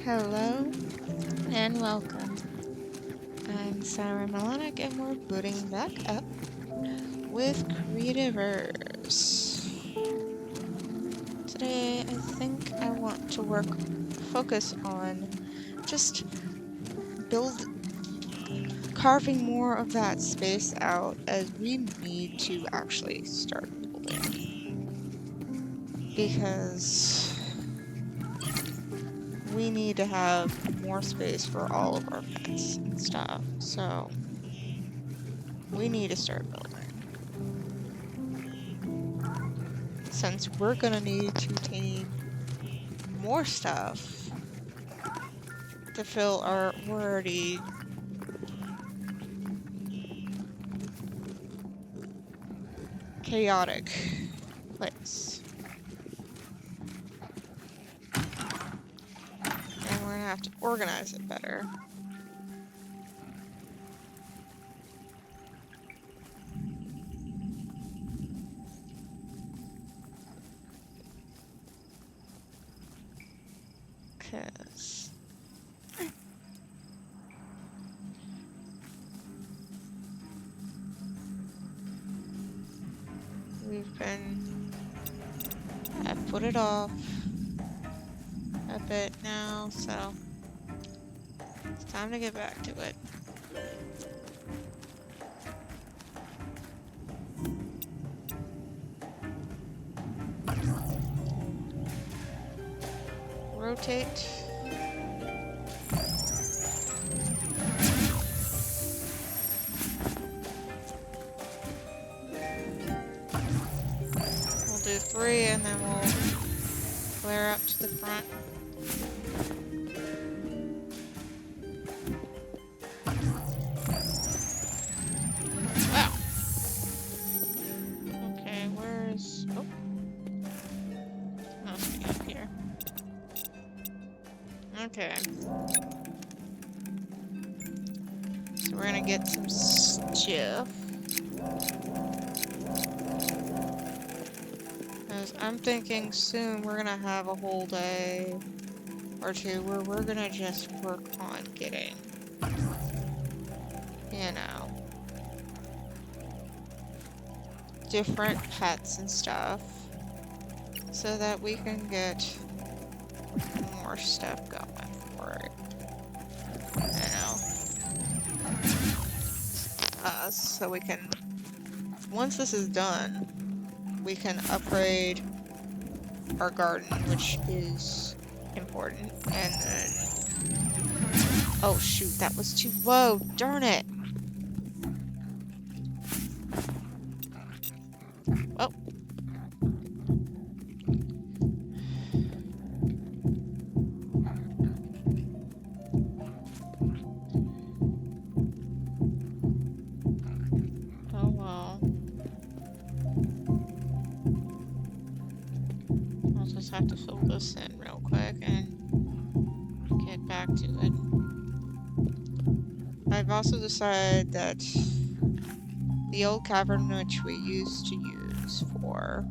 Hello and welcome. I'm Sarah Melanic and we're booting back up with Creativerse. Today I think I want to focus on just carving more of that space out as we need to actually start building. Because we need to have more space for all of our pets and stuff, so we need to start building. Since we're gonna need to tame more stuff to fill our already chaotic place. And we're gonna have to organize it better. Cause I've put it off a bit now, so it's time to get back to it. Rotate. We'll do 3 and then we'll flare up to the front. Wow. Okay, where's... Oh. Must be up here. Okay. So we're gonna get some stuff. Because I'm thinking soon we're gonna have a whole day or two where we're gonna just work on getting, you know, different pets and stuff so that we can get more stuff going for it, you know. So we can, once this is done, we can upgrade our garden, which is important, and then... Oh shoot, that was too low, darn it! Well. Oh well. I'll just have to fill this in real quick and get back to it. I've also decided that the old cavern which we used to use for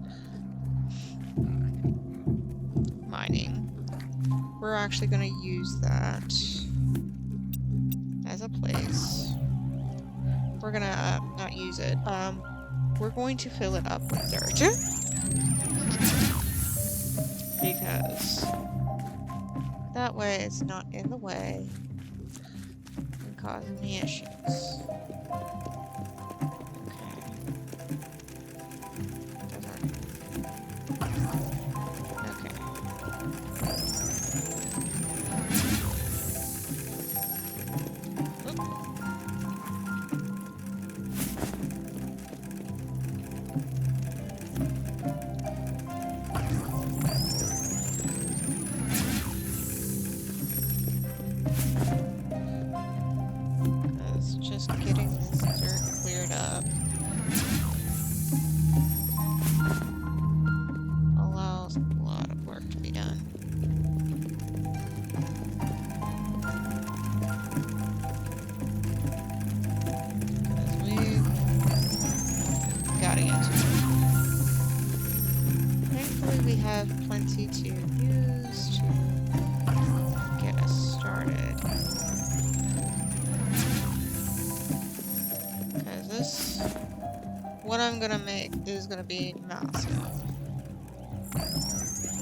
mining, we're actually going to use that as a place. We're gonna not use it. We're going to fill it up with dirt. Because that way it's not in the way and causing me issues. Just getting this dirt cleared up allows a lot of work to be done. Because we've got to get to it. Thankfully we have plenty to use to get us I'm gonna make is gonna be massive.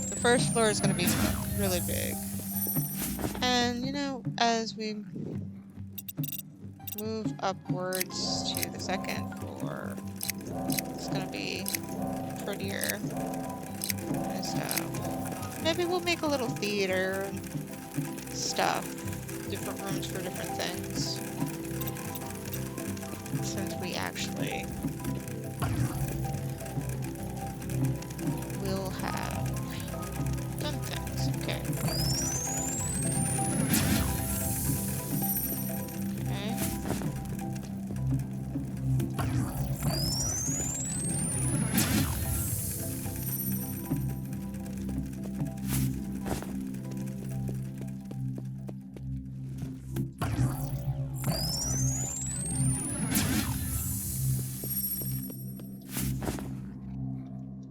The first floor is gonna be really big. And, you know, as we move upwards to the second floor, it's gonna be prettier and stuff. Maybe we'll make a little theater and stuff. Different rooms for different things. Since we actually will have done things. Okay.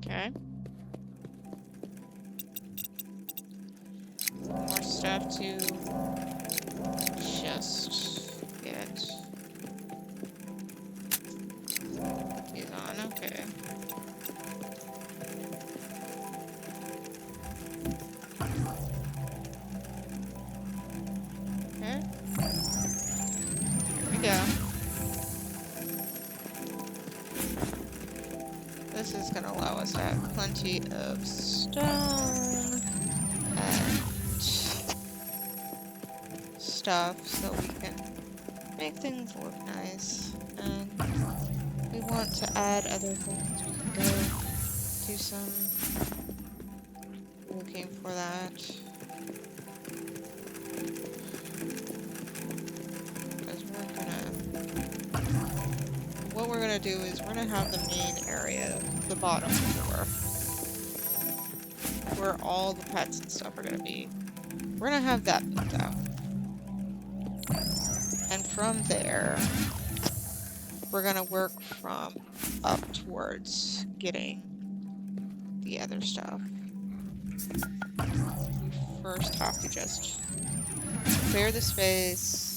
Okay. More stuff to just get these on. Okay. Okay. Here we go. This is going to allow us to have plenty of stone and stuff so we can make things look nice. And we want to add other things. We can go do some looking for that. Because what we're gonna do is we're gonna have the main area, the bottom floor, where all the pets and stuff are gonna be. We're gonna have that built out. And from there, we're gonna work from up towards getting the other stuff. We first have to just clear the space.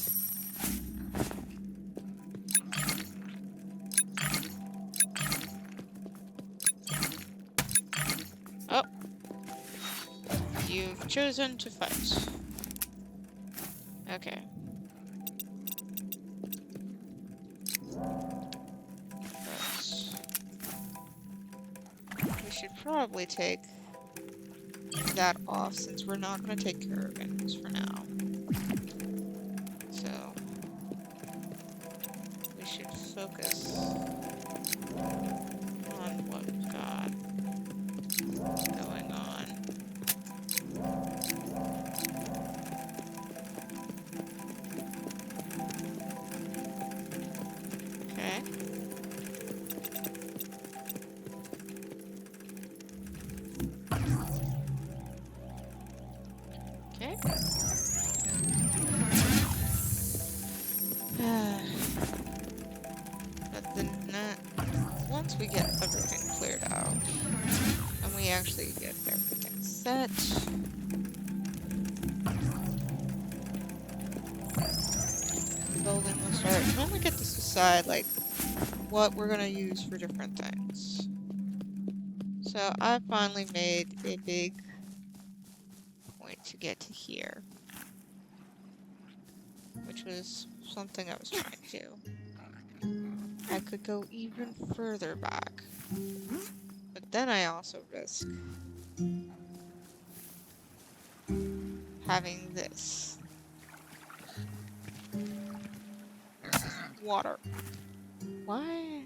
Oh, you've chosen to fight. Okay. We should probably take that off since we're not going to take care of it for now. So we should focus on what we've got going on. Okay. Okay. But then once we get everything cleared out, and we actually get everything set, building will start, and then we get to decide, like, what we're gonna use for different things. So I finally made a big point to get to here, which was something I was trying to do. I could go even further back, but then I also risk having this water. Why?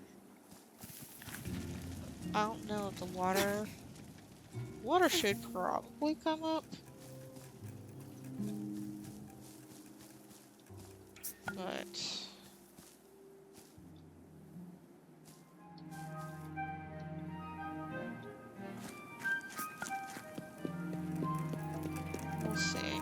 I don't know if the water should probably come up, but we'll see.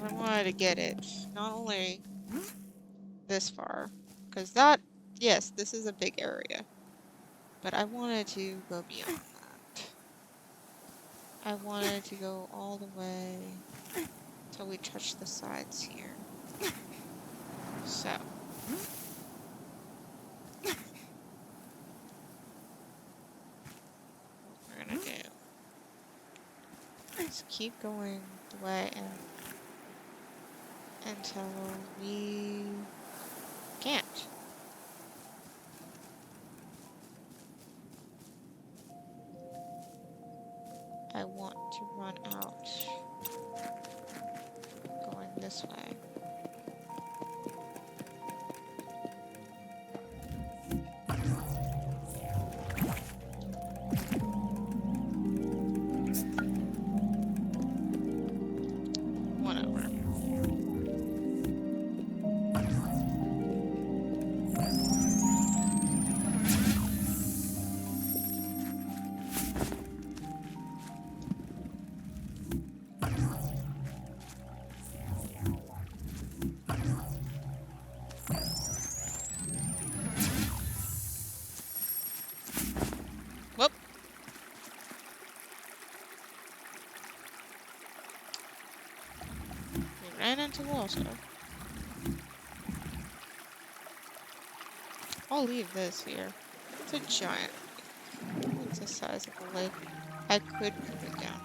I wanted to get it, not only this far, because that, yes, this is a big area, but I wanted to go beyond that. I wanted to go all the way till we touch the sides here. So. What we're gonna do is keep going the way until we can't. I want to run out going this way. One over. Whoop. We ran into water. I'll leave this here. It's a giant lake. It's the size of a lake. I could move it down.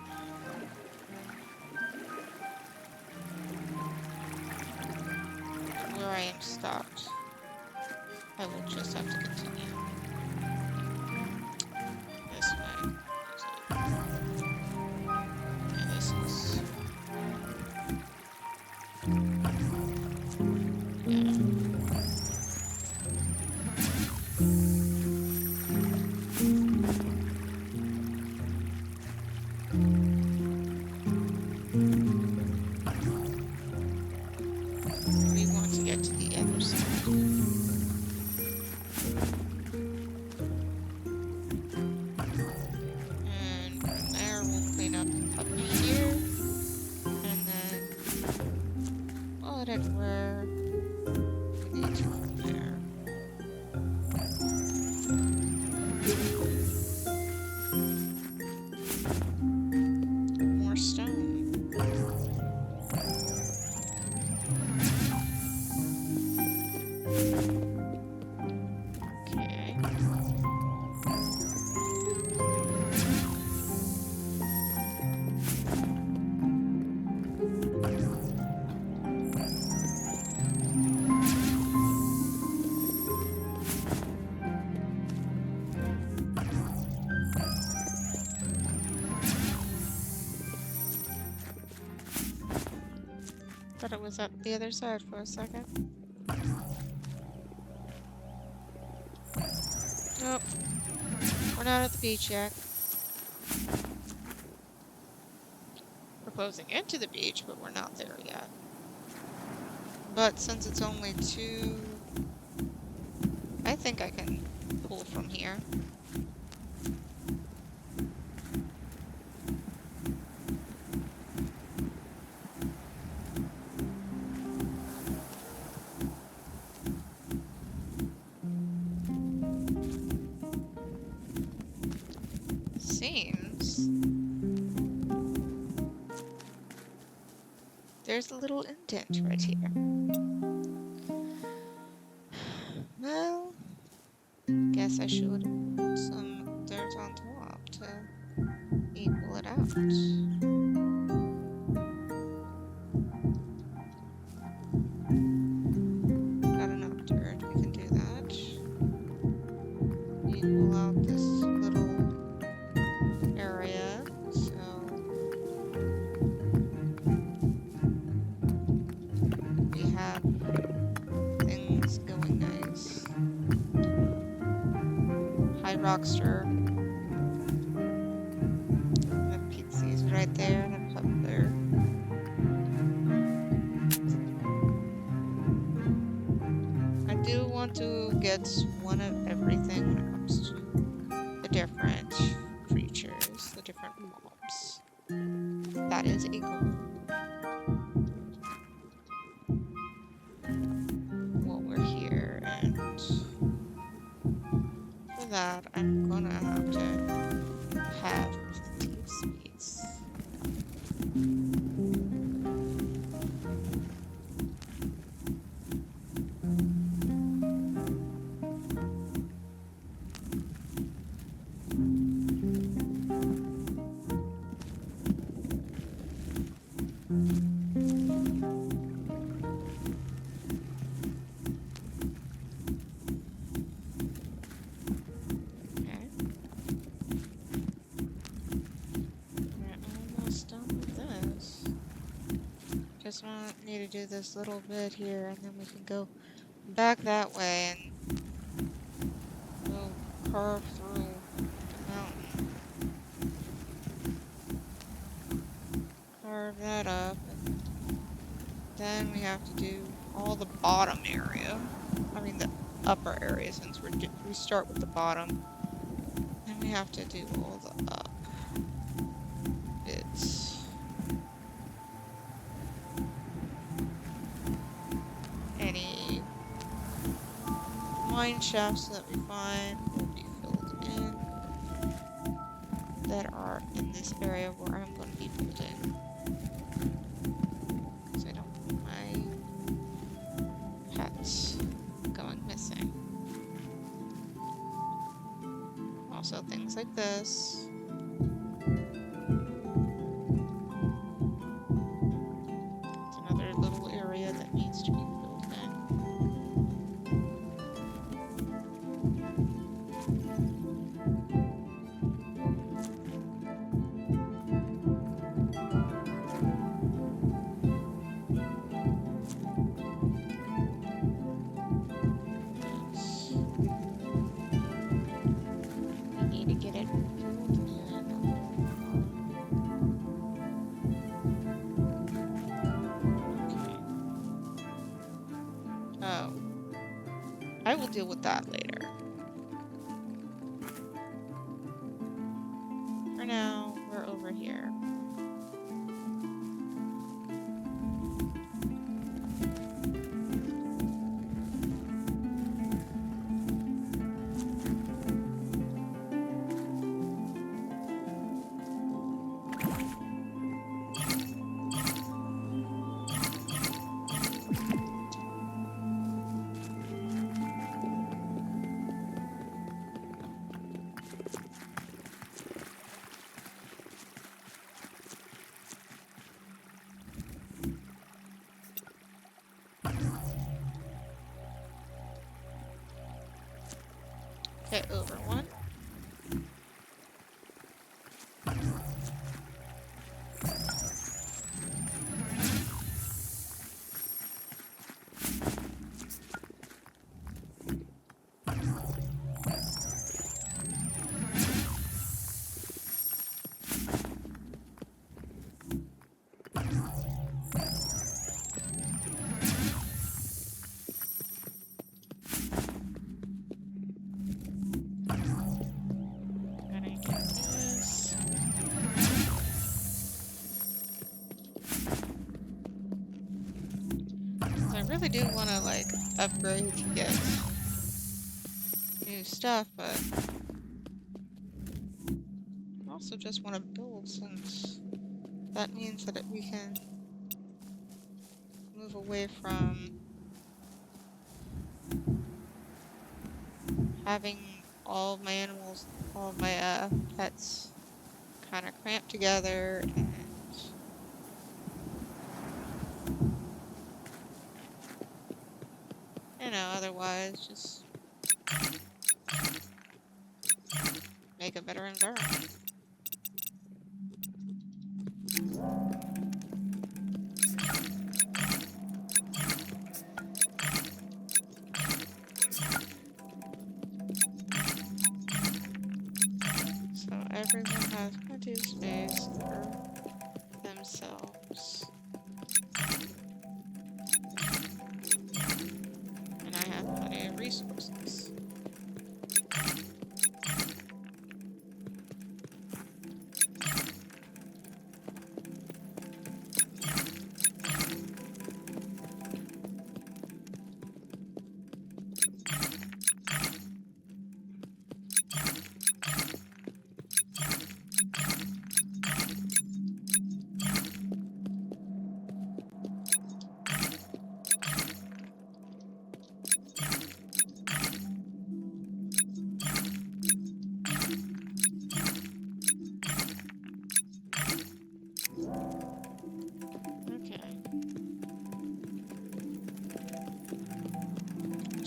Where I am stopped. I will just have to continue. This way. And this is... yeah. We want to get to the other side. And from there we'll clean up here. And then we'll head where we need to from there. More stone. Okay. Thought it was up the other side for a second. Nope. We're not at the beach yet. We're closing into the beach, but we're not there yet. But since it's only 2... I think I can pull from here. Seems there's a little indent right here. Well, guess I should put some dirt on top to equal it out. Got enough dirt, we can do that. Equal out this little area, so we have things going nice. Hi, Rockster. The pizzi's right there, and a pup there. I do want to get one of everything when it comes to the different creatures, the different mobs. That is a goal. that, I'm gonna have to have plenty of space. Just need to do this little bit here, and then we can go back that way and go carve through the mountain. Carve that up, and then we have to do all the bottom area. I mean the upper area, since we start with the bottom. Then we have to do all the up bits. Any mine shafts that we find will be filled in that are in this area where I'm going to be building. Because I don't want my pets going missing. Also things like this. It's another little area that needs to be filled in. I will deal with that later. For now, we're over here. Okay, over one. I really do want to like upgrade to get new stuff, but I also just want to build, since that means that we can move away from having all of my animals, all of my pets kind of cramped together, and you know, otherwise just make a better environment. So everyone has plenty of space for themselves. And I have plenty of resources.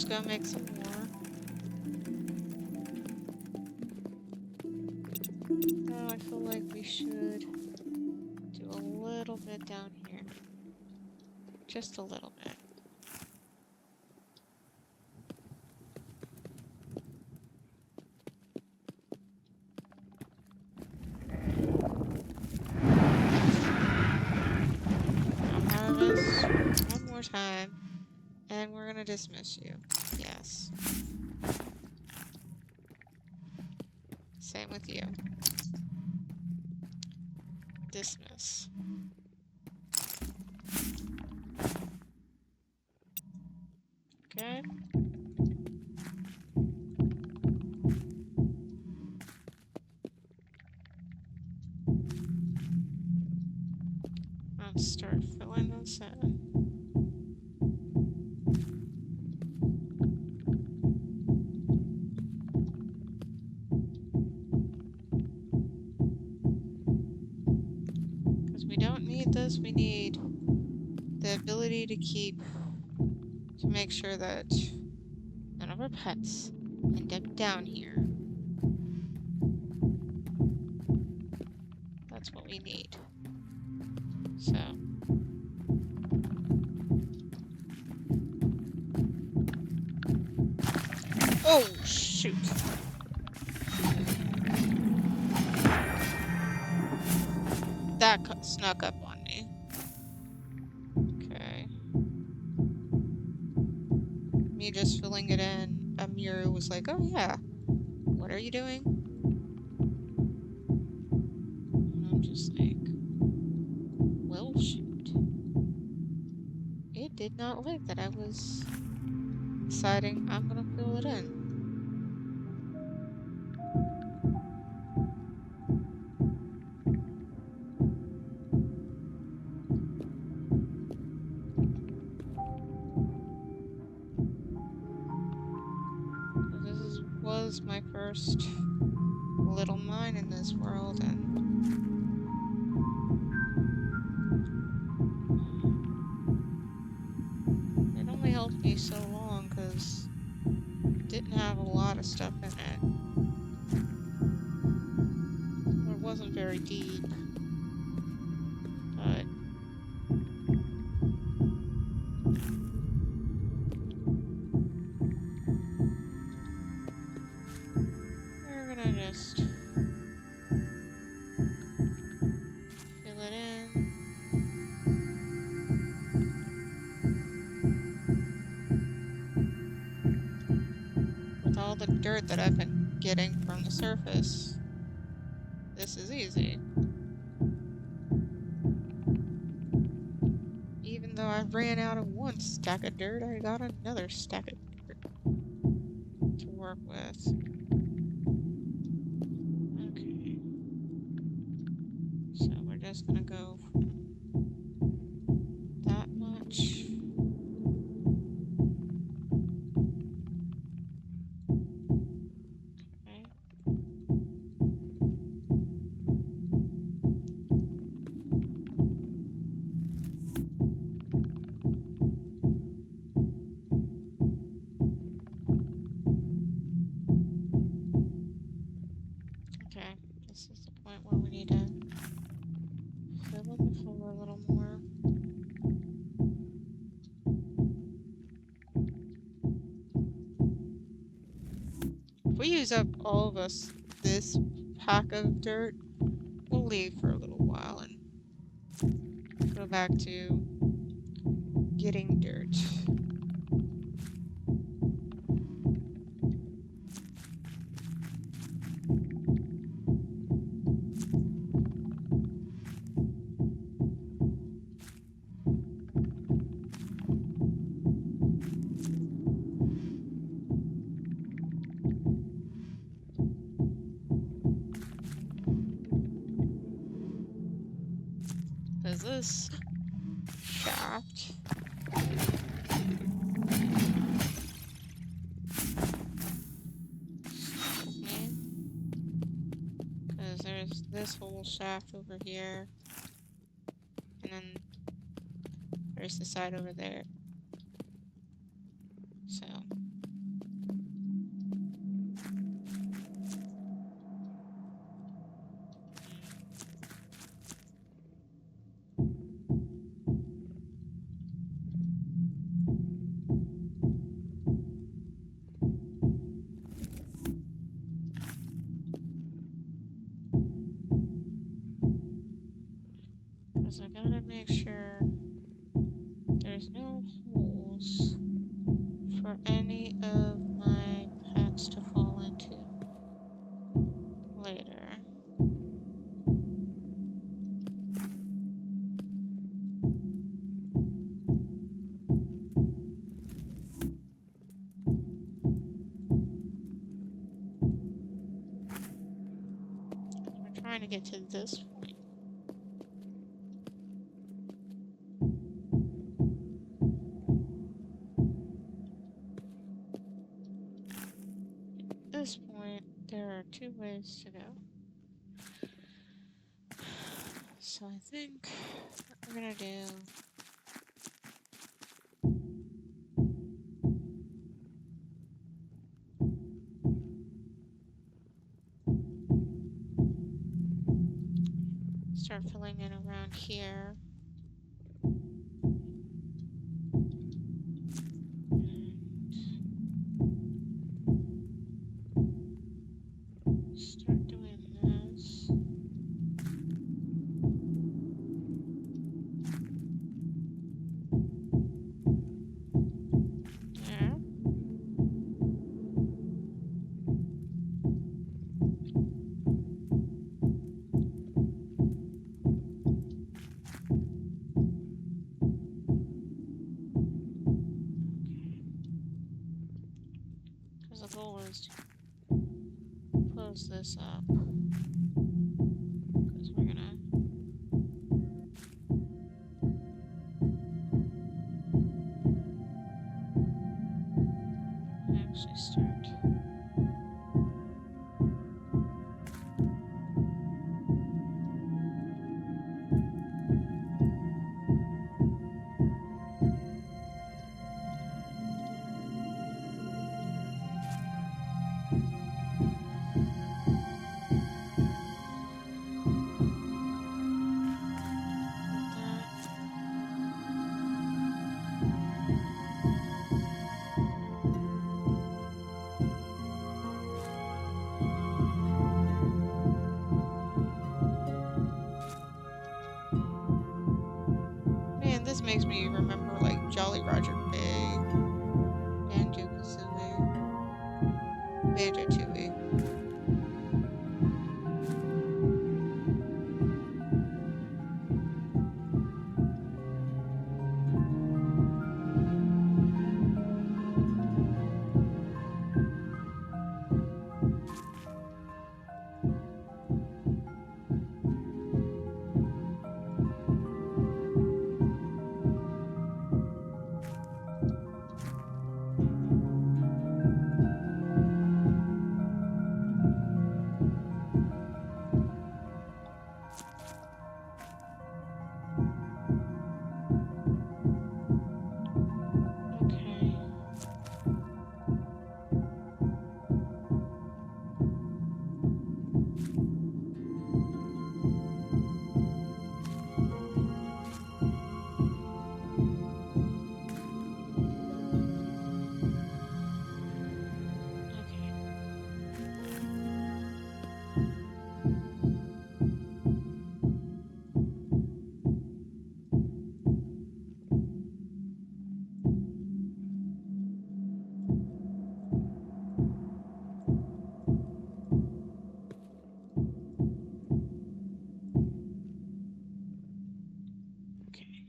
just go make some more. Oh, I feel like we should do a little bit down here. Just a little bit. Harvest one more time, and we're gonna dismiss you. Yes. Same with you. Dismiss. Okay. Let's start filling this in. Because we don't need this, we need the ability to make sure that none of our pets end up down here. That's what we need. So. Oh, shoot. That snuck up on me. Okay. Me just filling it in, a mirror was like, oh yeah, what are you doing? And I'm just like, well, shoot. It did not like that I was deciding I'm gonna fill it in. Was my first little mine in this world, and it only helped me so long because it didn't have a lot of stuff in it. It wasn't very deep, but we're gonna just fill it in. With all the dirt that I've been getting from the surface, this is easy. Even though I ran out of one stack of dirt, I got another stack of dirt to work with. Okay. So we're just gonna go that much. Okay. Okay, this is the point where we need to fill in the floor a little more. If we use up all of this pack of dirt, we'll leave for a little while and go back to getting dirt. Because this shaft because there's this whole shaft over here, and then there's the side over there. So because I gotta make sure there's no holes for any of my packs to fall into later. We're trying to get to this point. At this point, there are 2 ways to go. So I think what we're gonna do start filling in around here. And start doing this. There. Because the goal is to close this up. Because we're gonna actually start. Man, this makes me remember like Jolly Roger Big, Banjo-Kazooie, Banjo-Tooie. Okay. Okay.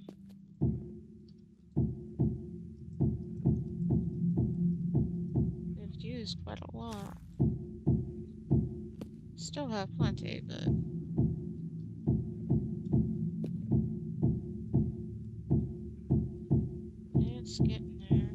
We've used quite a lot. Still have plenty, but it's getting there.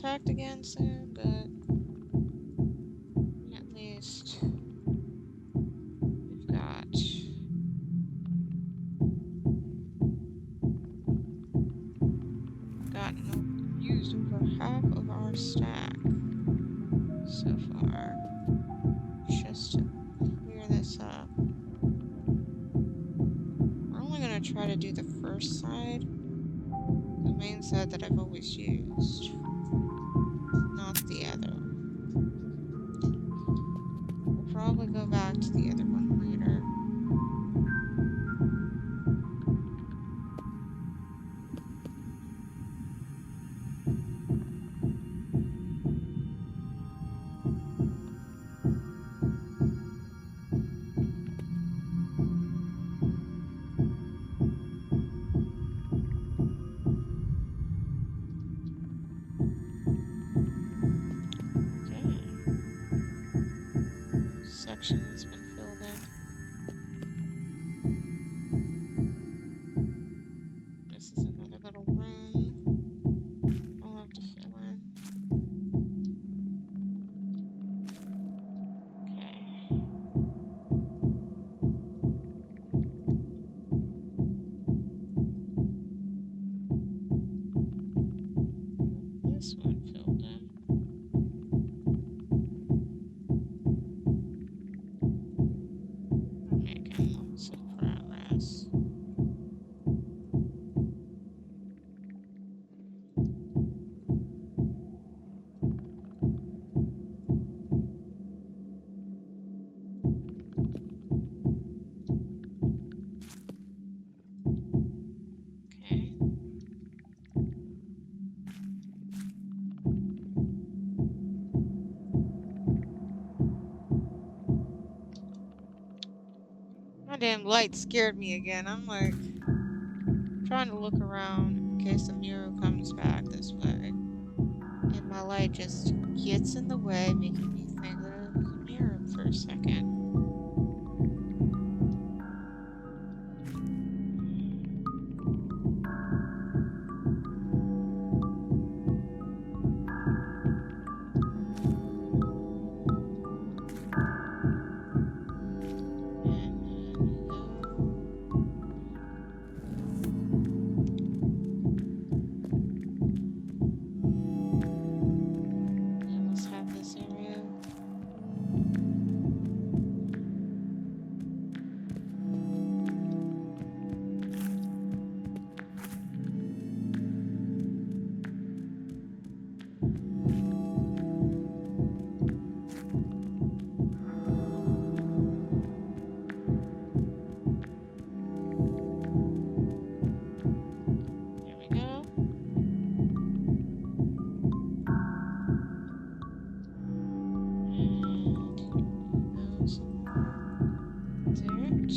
attacked again soon, but at least we've used over half of our stack so far. Just to clear this up. We're only gonna try to do the first side, the main side that I've always used, not the other. We'll probably go back to the other one later. Section has been filled in. This is another little room I'll have to fill in. Okay. This one filled in. Making some progress. Okay. My damn light scared me again. I'm like trying to look around in case the mirror comes back this way. And my light just gets in the way, making me think that it was a mirror for a second. Let's have this area. There we go. And some more dirt.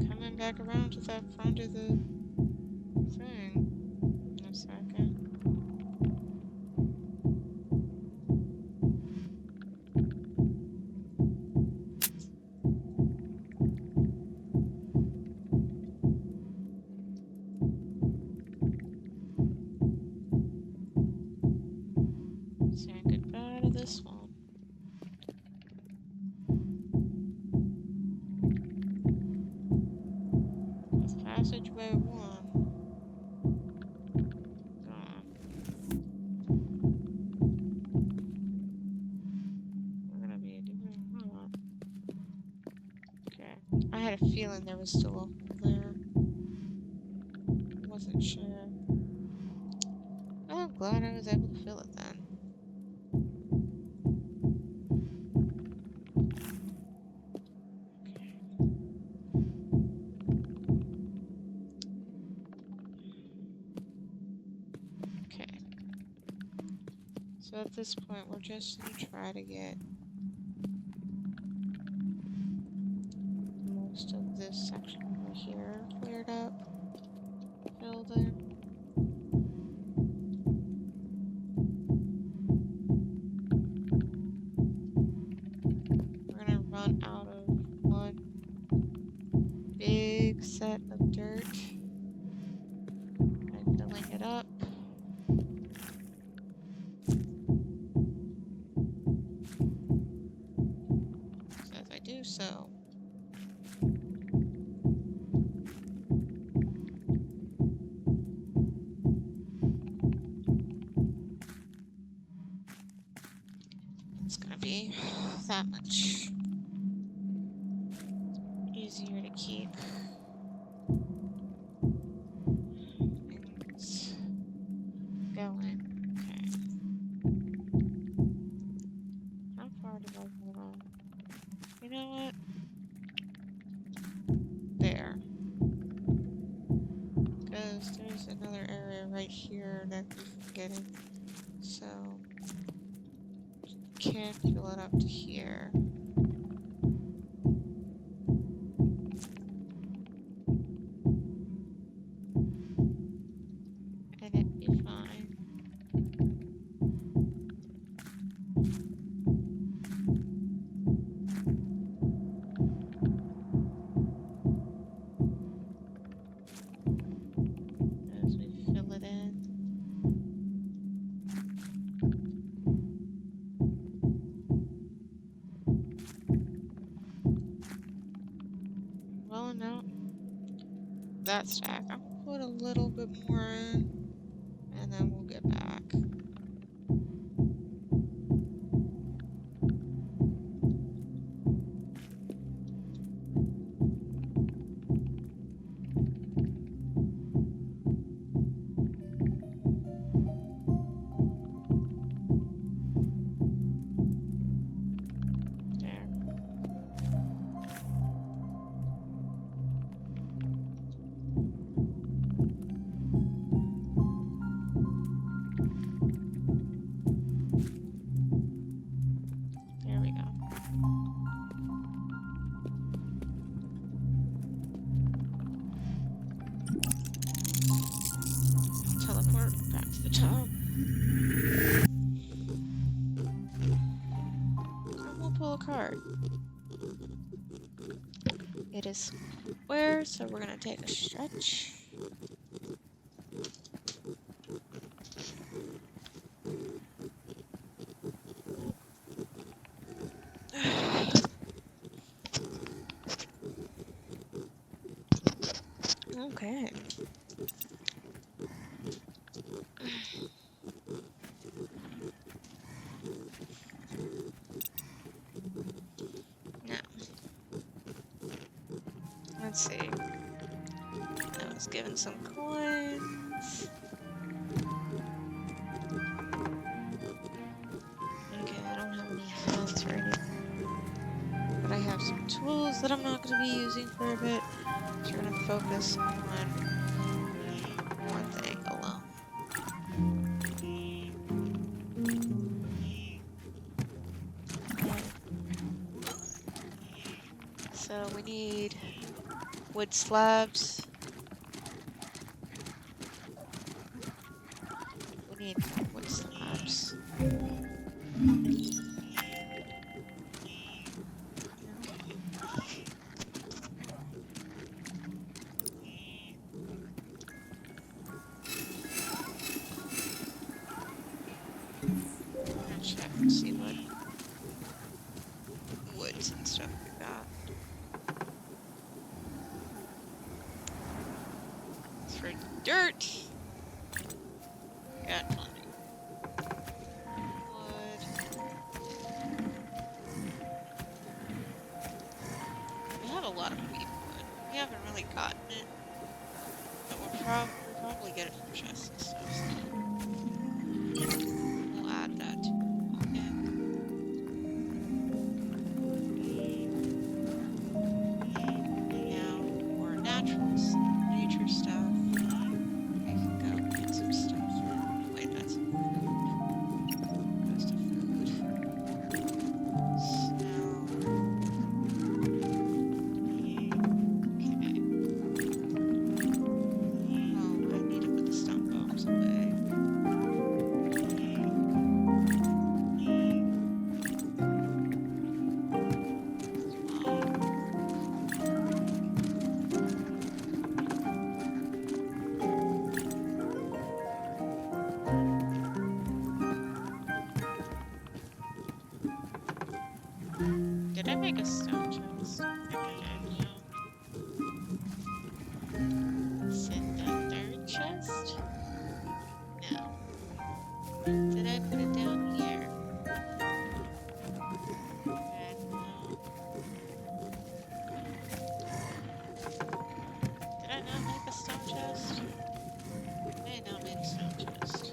Coming back around to that front of the thing in a second. Saying goodbye to this one. That's passageway 1. Gone. We're gonna be doing what? Okay. I had a feeling there was still a hole there. Wasn't sure. Oh, I'm glad I was able to fill it then. Okay. So at this point, we're just gonna try to get more most of this section over here cleared up, filled in. We're gonna run out of one big set of dirt by filling it up. So as I do so, it's gonna be that much easier to keep things going. Okay. How far do I want to? You know what? There. Because there's another area right here that we can get in. So can't fill it up to here. And it'd be fine. As we fill it in. Well, no. That stack. I'm gonna put a little bit more in, and then we'll get back. There. There we go. Teleport back to the top. And we'll pull a card. It is square, so we're gonna take a stretch. Okay. Now, let's see. I was given some coins. Okay, I don't have any health or anything. But I have some tools that I'm not going to be using for a bit. So we're going to focus on one thing alone. So we need wood slabs. We need wood slabs. Check and see what woods and stuff we got. For dirt, got plenty. Wood. We have a lot of wheat wood. We haven't really gotten it, but we'll probably get it from chests and stuff. So we'll add that to it. Now, more nature stuff. We can go get some stuff. Wait, that's food. Goes to food. So, Did I make a stone chest? I think I did, yeah. Is it the third chest? No. Did I put it down here? Okay, no. Did I not make a stone chest? I may have not made a stone chest.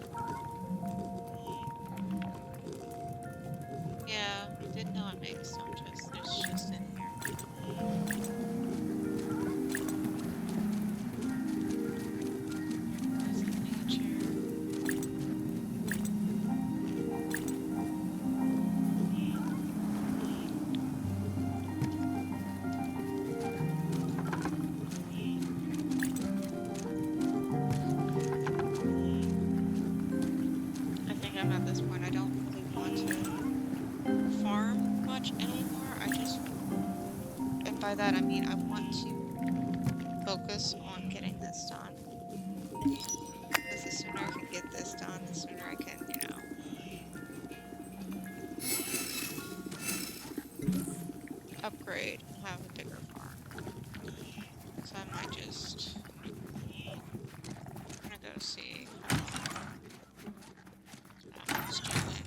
Yeah, I did not make a stone chest. There's a chest in here. There's a nature. I think I'm at this point. I don't really want to farm much anymore. I just, and by that I mean I want to focus on getting this done. Because the sooner I can get this done, the sooner I can, upgrade and have a bigger farm. So I might just, I'm gonna go see how it's doing.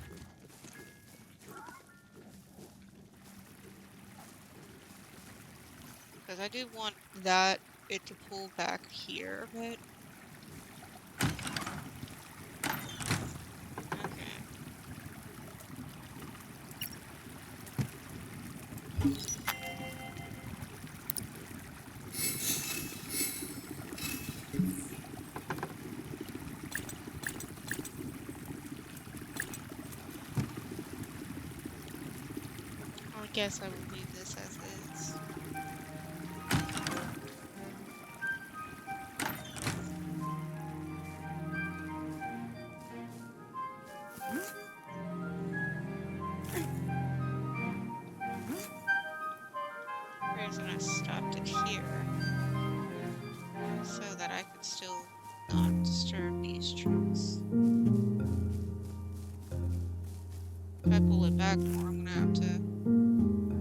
Because I do want it to pull back here a bit. Okay. I guess I will leave this as is. Reason I stopped it here so that I could still not disturb these trees. If I pull it back more, I'm gonna have to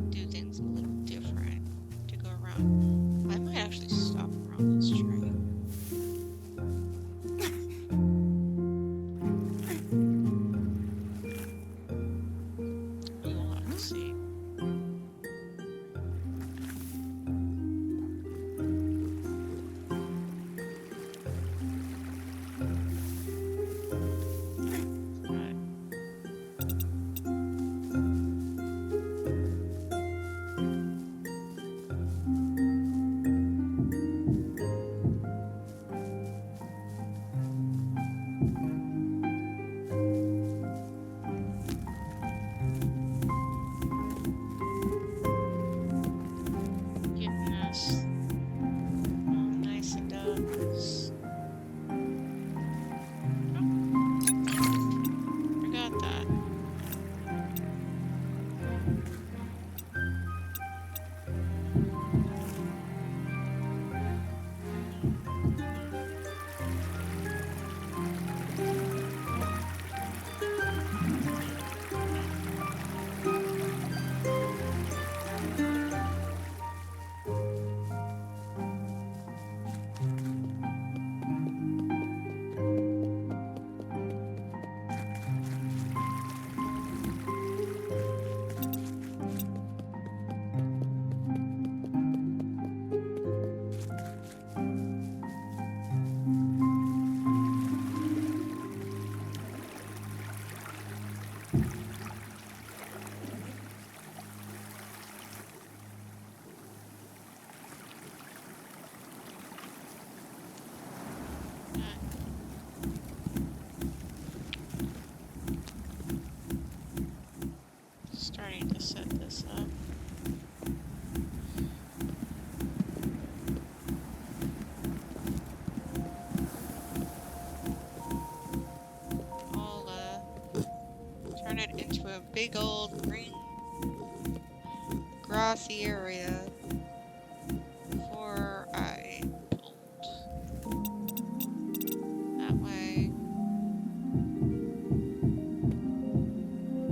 do things a little different to go around. I might actually stop around this tree. We will have to see. But getting this all nice and done. Oh, forgot that. Starting to set this up. I'll turn it into a big old green grassy area before I build. That way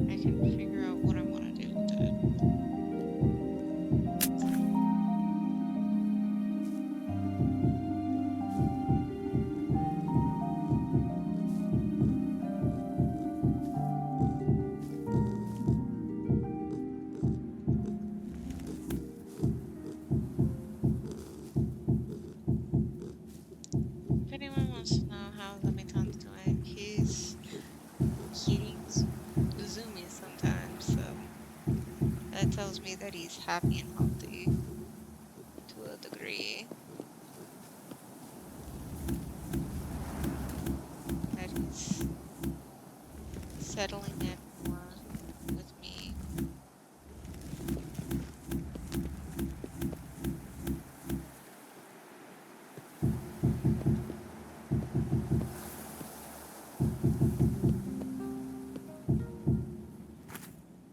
I can figure out what I want to do with it. That tells me that he's happy and healthy to a degree. That he's settling in more with me.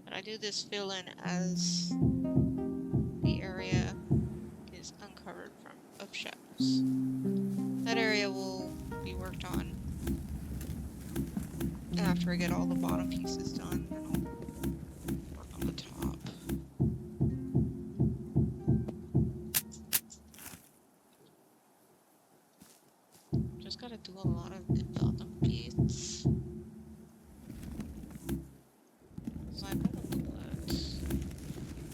But I do this fill-in as the area is uncovered of shadows. That area will be worked on after I get all the bottom pieces done, and I'll work on the top. Just gotta do a lot of the bottom piece. So I gotta look at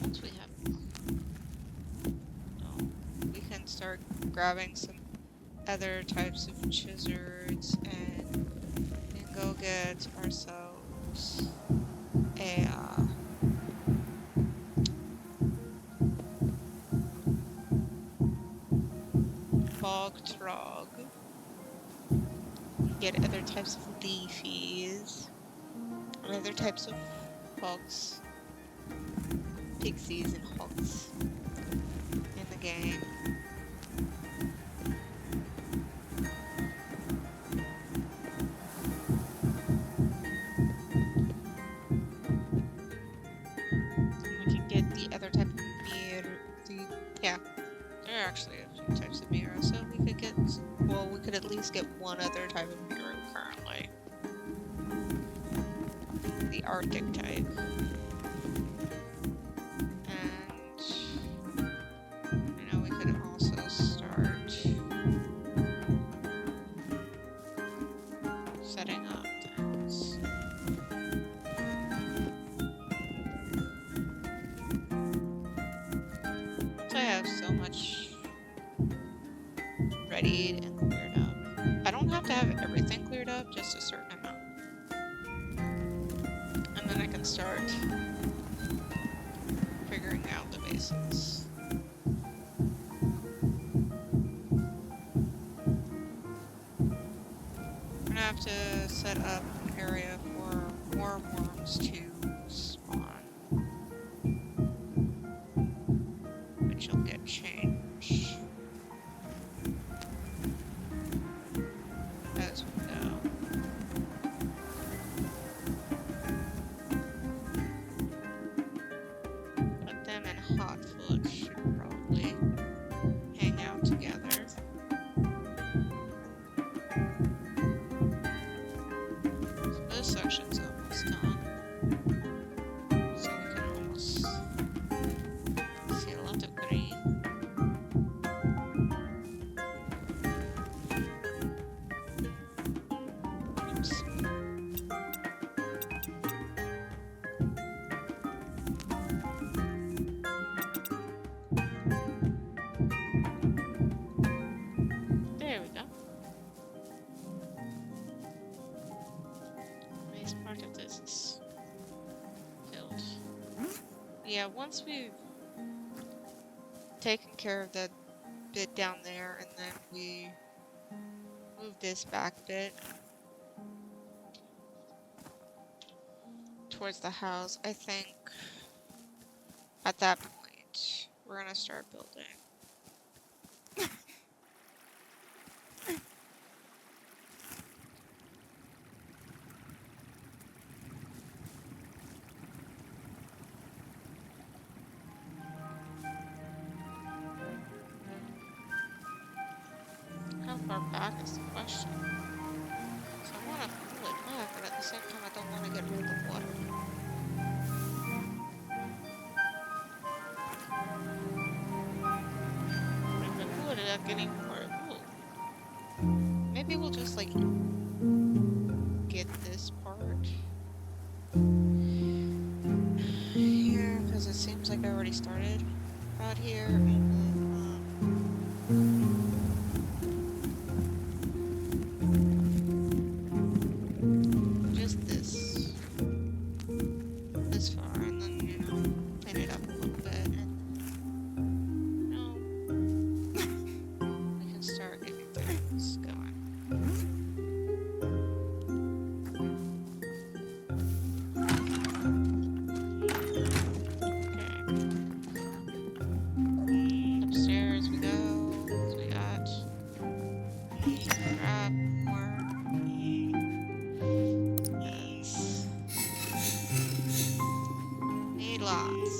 once we have we can start grabbing some other types of chisels and go get ourselves a bog trog. Get other types of leafies and other types of bugs, pixies, and hogs in the game. We can get the other type of mirror. Yeah, there are actually a few types of mirror, so we could get. Well, we could at least get one other type of mirror currently. The Arctic type. And you know, we could also start setting up things. Once I have so much ready and cleared up. I don't have to have everything cleared up, just a certain amount. And then I can start figuring out the basics. I'm gonna have to set up an area for more worms to spawn, which will get changed as we go. Put them in hot foot should probably hang out together. So this section's almost done. So we can almost see a lot of green. Oops. There we go. Nice part of this is filled. Yeah, once we've taken care of that bit down there, and then we move this back a bit towards the house, I think at that point we're gonna start building. How far back is the question? So I want to pull it back, but at the same time I don't want to get rid of the water. If I pull it back anymore, maybe we'll just like get this part here, because it seems like I already started out here, and then just this far, and then, you know, clean it Okay,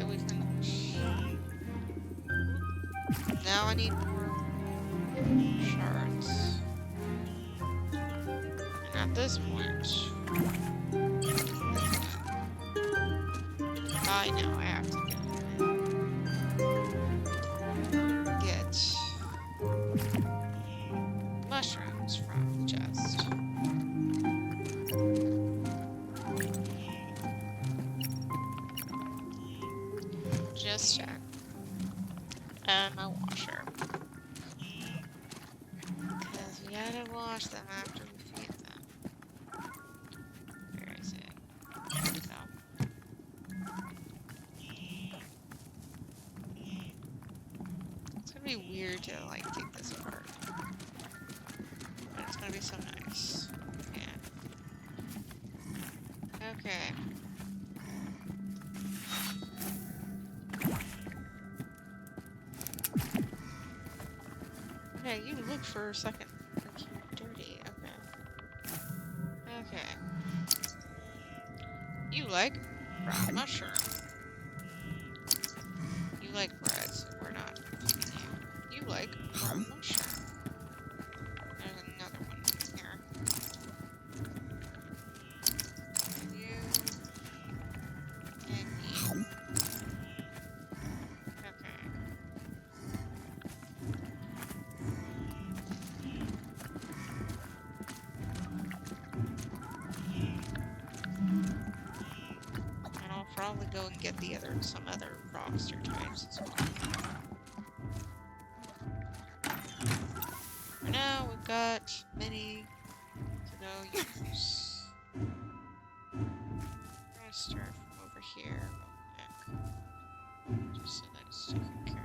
we can. Now I need more shards. And at this point, I know I have to get mushrooms from the chest. Just check. And my washer. Because we gotta wash them after we feed them. Where is it? There we go. It's gonna be weird to like take this apart. But it's gonna be so nice. Yeah. Okay. Okay, you look for a second like you're dirty. Okay. Okay. You like brown mushroom. You like bread, so we're not feeding you. You like brown mushroom. There's another one here. And you. And you. Okay. And I'll probably go and get some other frogster types as well. For now, we've got many to go use. I'm gonna start from over here real quick. Just so that it's taken care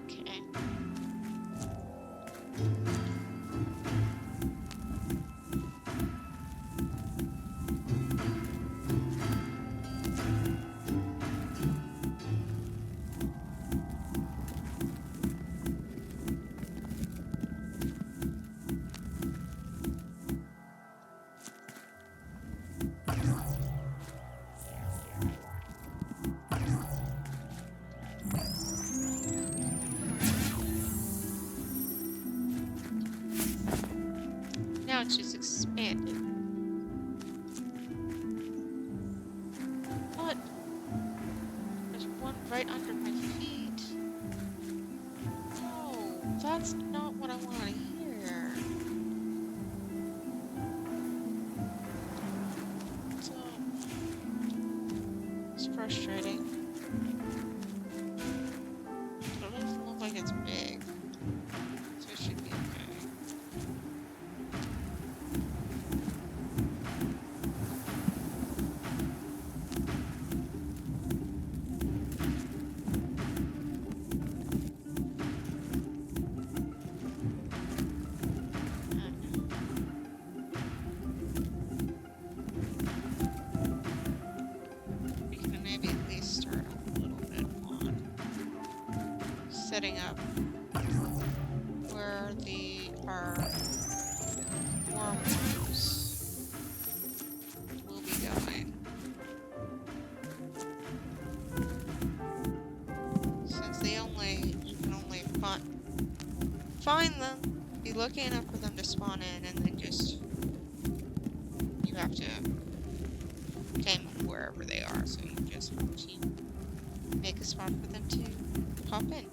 Okay. Now it's just expanded. What? There's one right under my feet. No, that's not what I want to hear. So, it's frustrating. It doesn't look like it's big, so it should be okay. We can maybe at least start a little bit on setting up where our worms will be going. Since you can only find them, be lucky enough for them to spawn in, and then you have to tame them wherever they are, so you just have to make a spot for them to pop in.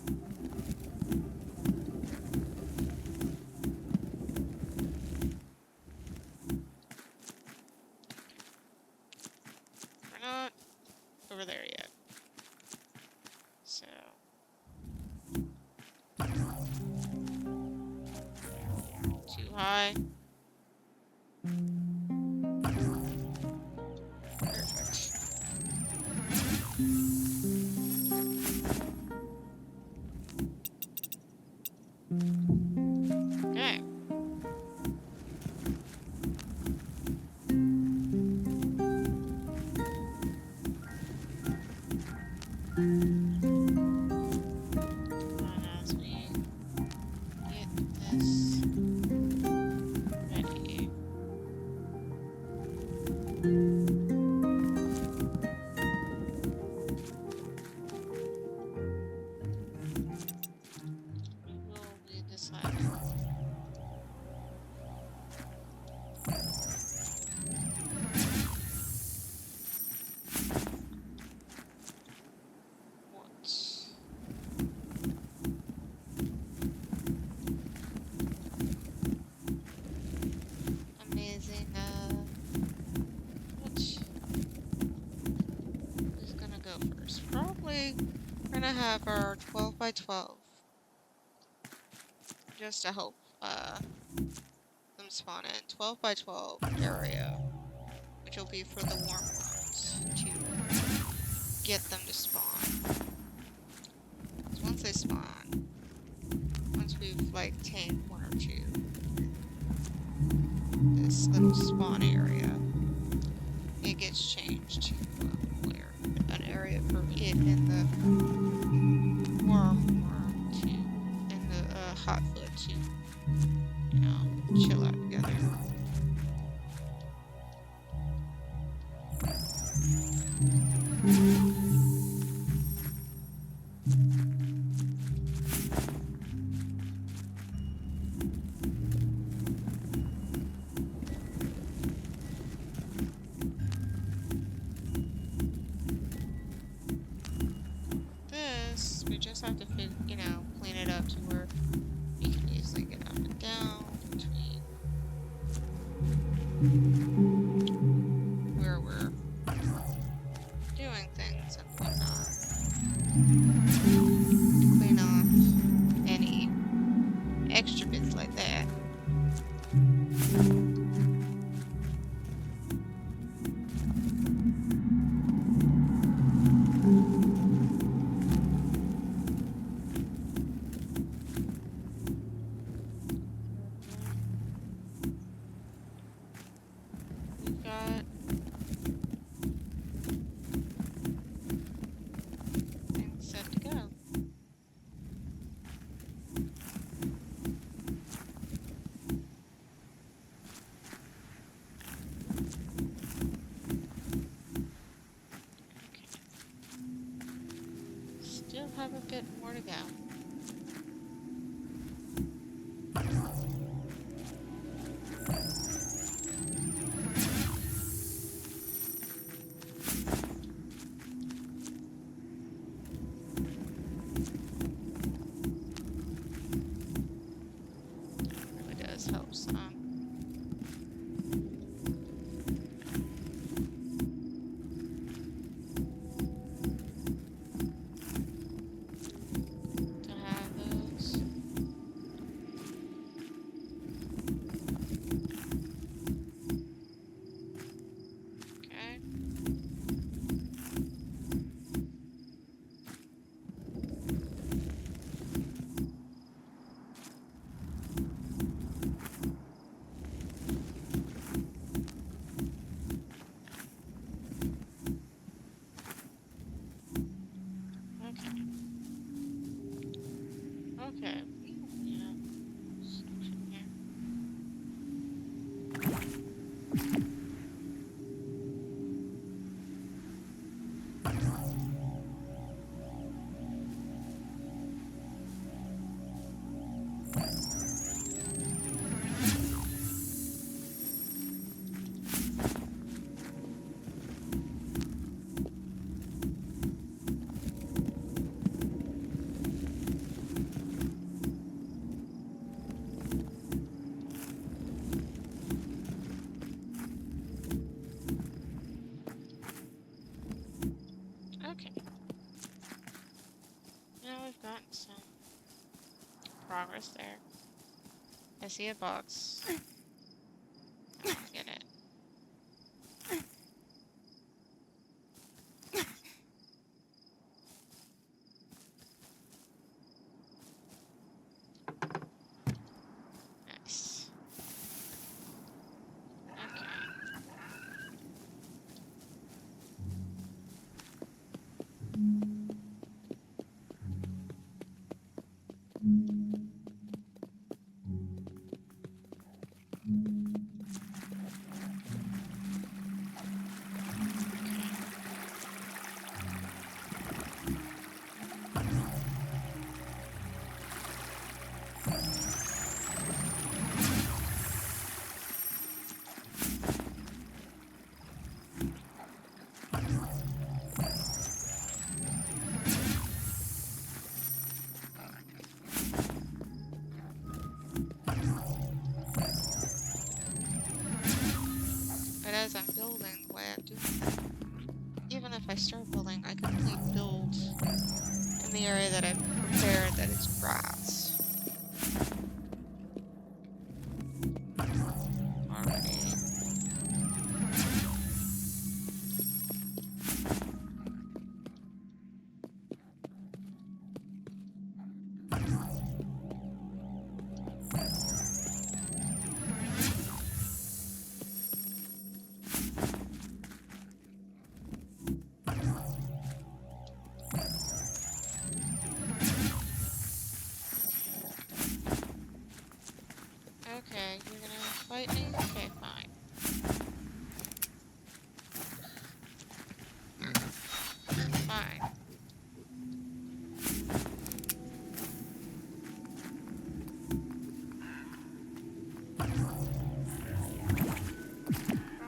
We're not over there yet. we're gonna have our 12 by 12. Just to help them spawn in. 12 by 12 area. Which will be for the warm worms to get them to spawn. So once they spawn, once we've like tamed one or two, this little spawn area, it gets changed to where an area for it and the worm to and the hotfoot to, you know, chill out together. This, we just have to fit, you know, clean it up to where we can easily get up and down between where we're doing things and whatnot. Clean off any extra bits like that. We've got things set to go. Still have a bit more to go. Really does help some. To have those. Okay. Okay. Okay. Yeah. Section here. Okay. Now we've gotten some progress there. I see a box. I'll get it. Nice. Okay. the area that I've prepared that is grass. Already. Okay, you're gonna fight me? Okay, fine. Fine.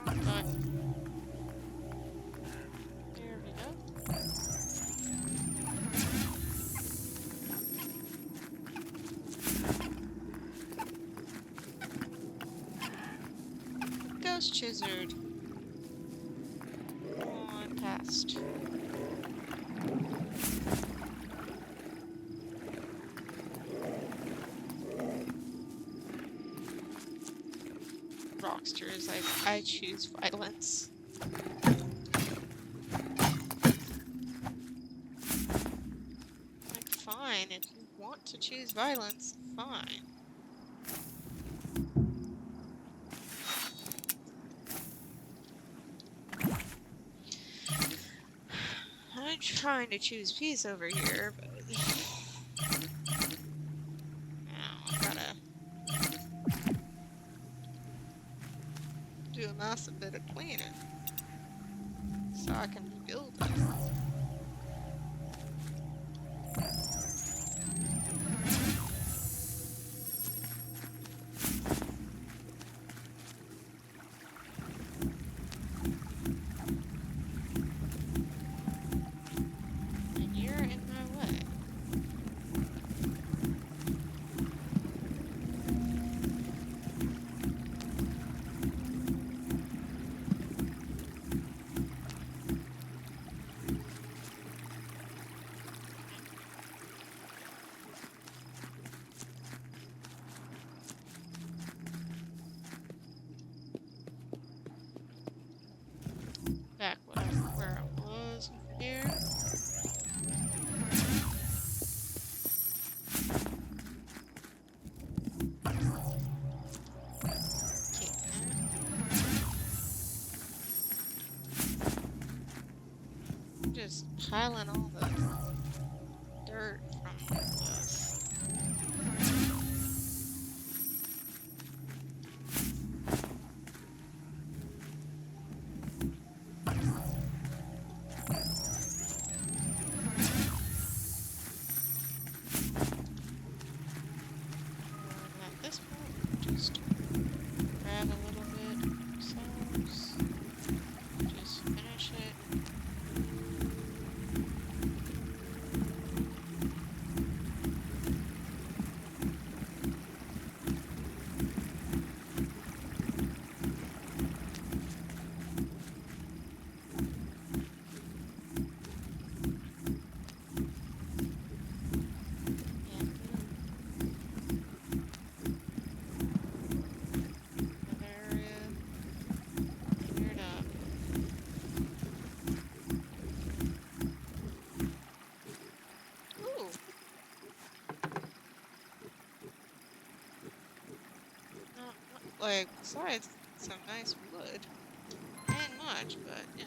Wrong button. There we go. Ghost Chizard. On past. Rockster is like, I choose violence. Like, fine, if you want to choose violence, fine. I'm trying to choose peace over here, but now I gotta do a massive bit of planning so I can rebuild it. And you're in my way. Back where I was here. Keep that. Just piling all the dirt from this. At this point, just grab a little bit ourselves. Just finish it. Like, besides some nice wood. And much, but yeah.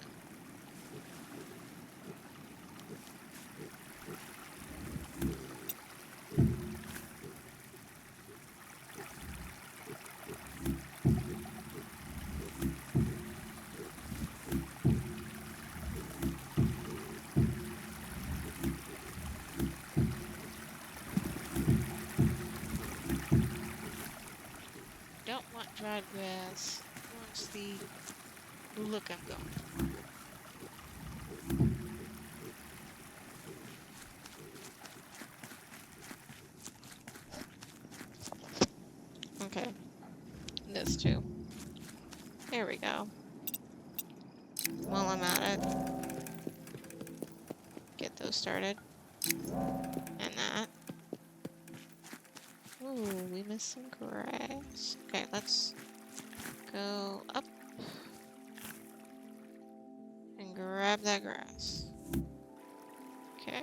Don't want dried grass. Wants the look I'm going for. Okay. This too. There we go. While I'm at it, get those started. And that. Ooh, we missed some grass. Okay, let's go up and grab that grass. Okay.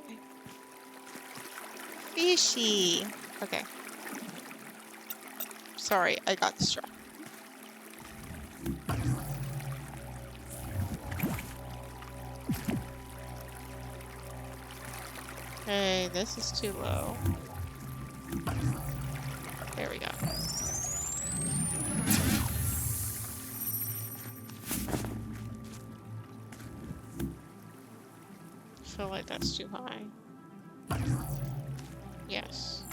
Fishy! Okay. Sorry, I got distracted. Okay, this is too low. There we go. I feel like that's too high. Yes.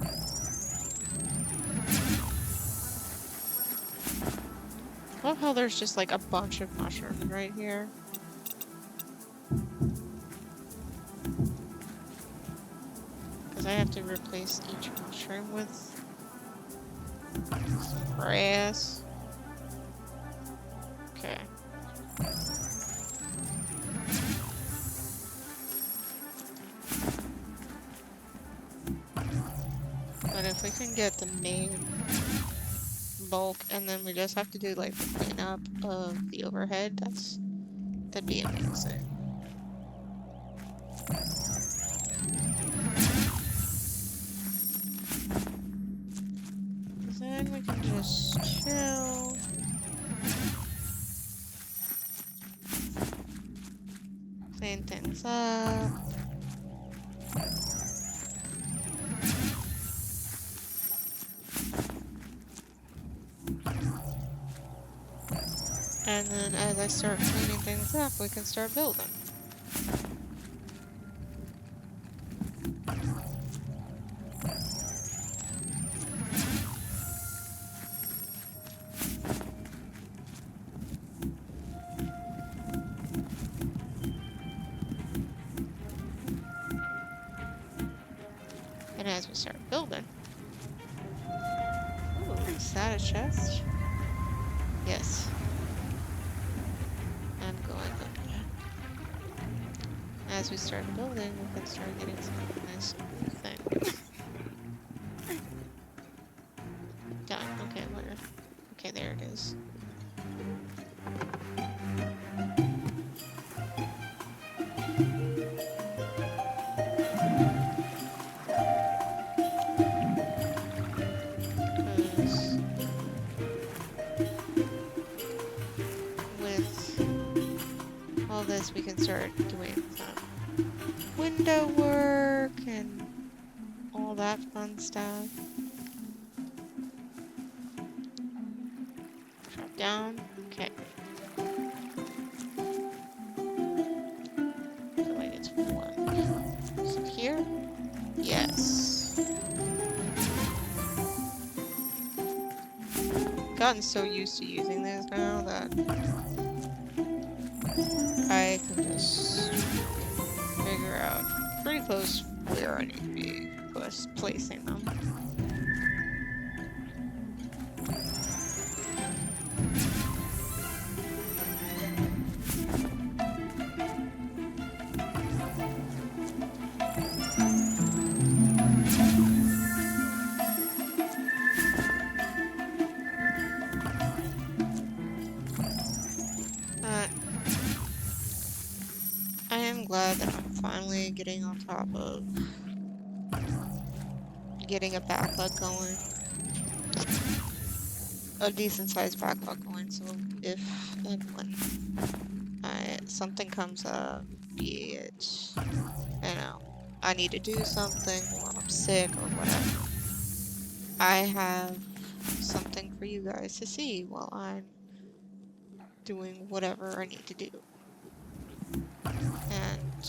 I love how there's just like a bunch of mushrooms right here. Because I have to replace each mushroom with some grass. Okay. But if we can get the main bulk and then we just have to do like the cleanup of the overhead, that'd be amazing. Then we can just chill. Clean things up. And then as I start cleaning things up, we can start building. And as we start building... Ooh, is that a chest? Yes. I'm going up. As we start building, we can start getting some nice things. Done. Okay, where? Okay, there it is. Because with all this, we can start doing some window work and all that fun stuff. Drop down. Okay. I feel like it's one. Is it here? Yes. Gotten so used to using this now that I can just figure out pretty close where I need to be placing them. I am glad that I'm finally getting on top of getting a backlog going. A decent sized backlog going, so if and when something comes up, be it, you know, I need to do something or I'm sick or whatever, I have something for you guys to see while I'm doing whatever I need to do. And,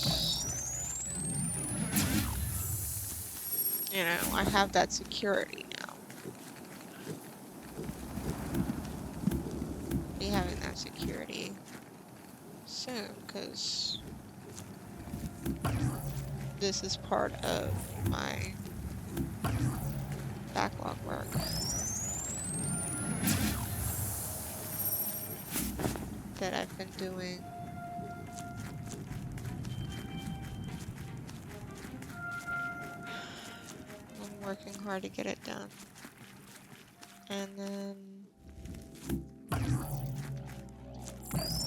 you know, I have that security now. Be having that security soon, because this is part of my backlog work. That I've been doing. working hard to get it done. And then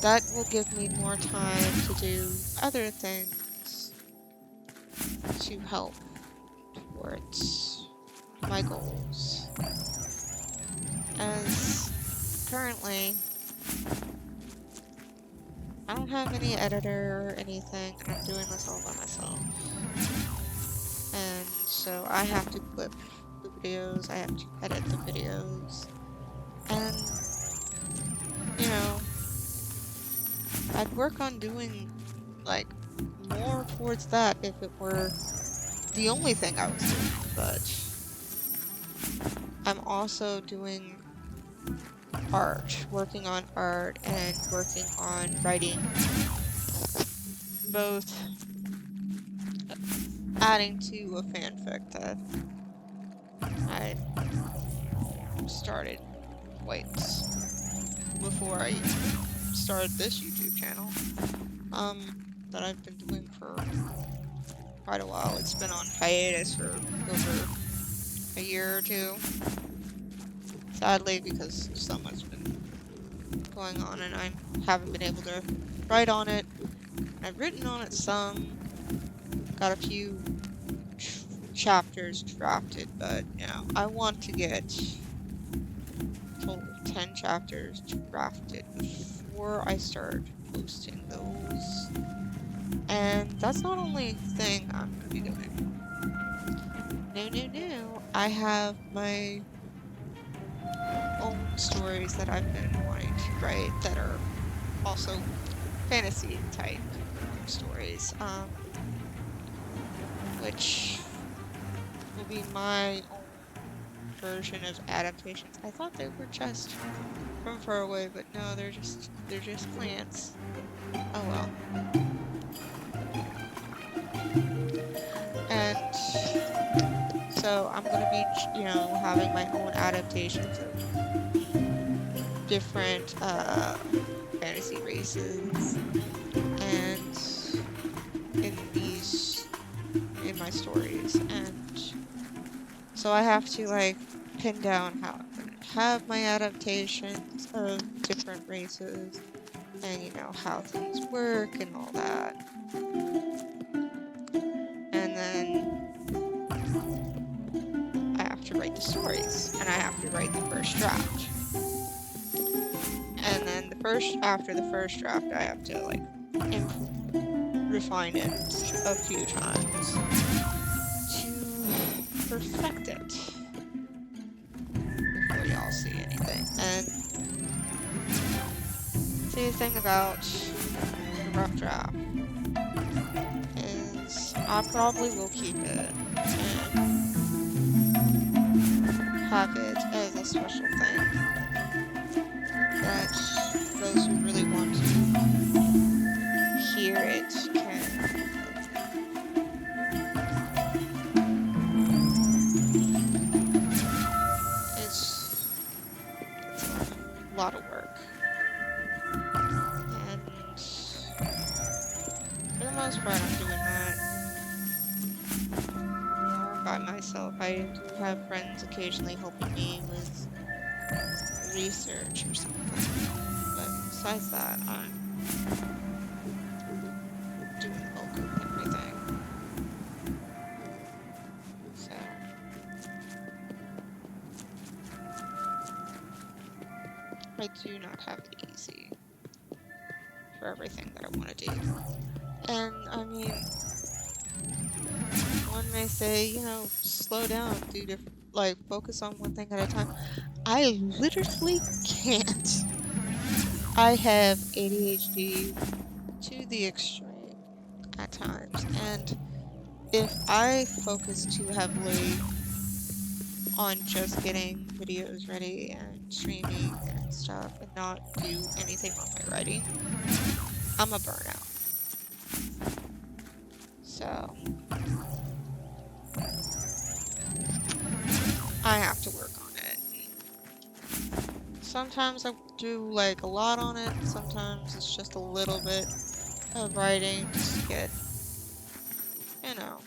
that will give me more time to do other things to help towards my goals. As currently, I don't have any editor or anything, and I'm doing this all by myself. And so I have to clip the videos, I have to edit the videos, and, you know, I'd work on doing, like, more towards that if it were the only thing I was doing, but I'm also doing art, working on art and working on writing, both adding to a fanfic that I started quite before I started this YouTube channel, that I've been doing for quite a while. It's been on hiatus for over a year or two, sadly, because so much been going on and I haven't been able to write on it. I've written on it some, got a few chapters drafted, but, you know, I want to get total 10 chapters drafted before I start posting those. And that's not only a thing I'm going to be doing. No. I have my own stories that I've been wanting to write that are also fantasy type stories, which will be my own version of adaptations. I thought they were just from far away, but no, they're just plants. Oh well. And so I'm gonna be, you know, having my own adaptations of different fantasy races, and in my stories, and so I have to, like, pin down how I'm gonna have my adaptations of different races, and, you know, how things work and all that. And then I have to write the stories, and I have to write the first draft. And then after the first draft, I have to, like, refine it a few times to perfect it before y'all see anything. And see, the thing about the rough draft is I probably will keep it and have it as a special thing that those who really want to hear it can. It's a lot of work, and for the most part I'm doing that more by myself. I do have friends occasionally helping me with research or something, but besides that, I'm doing the bulk of everything. So I do not have it easy for everything that I want to do. And I mean, one may say, you know, slow down, do different, like, focus on one thing at a time. I literally can't. I have ADHD to the extreme at times, and if I focus too heavily on just getting videos ready and streaming and stuff and not do anything on my writing, I'm a burnout. So I have to work on it. Sometimes I do, like, a lot on it, sometimes it's just a little bit of writing just to get, you know,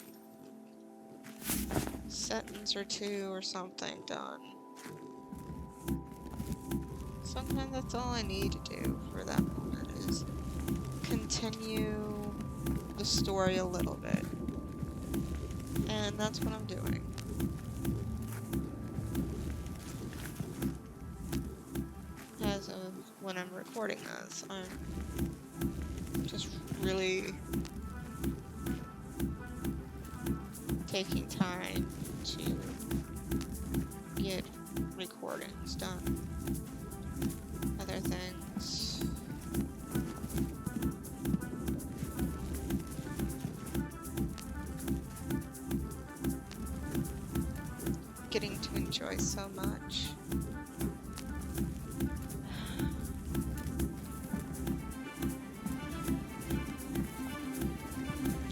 sentence or two or something done. Sometimes that's all I need to do for that moment is continue the story a little bit. And that's what I'm doing. As of when I'm recording this, I'm just really taking time to get recordings done. Other things. Getting to enjoy so much.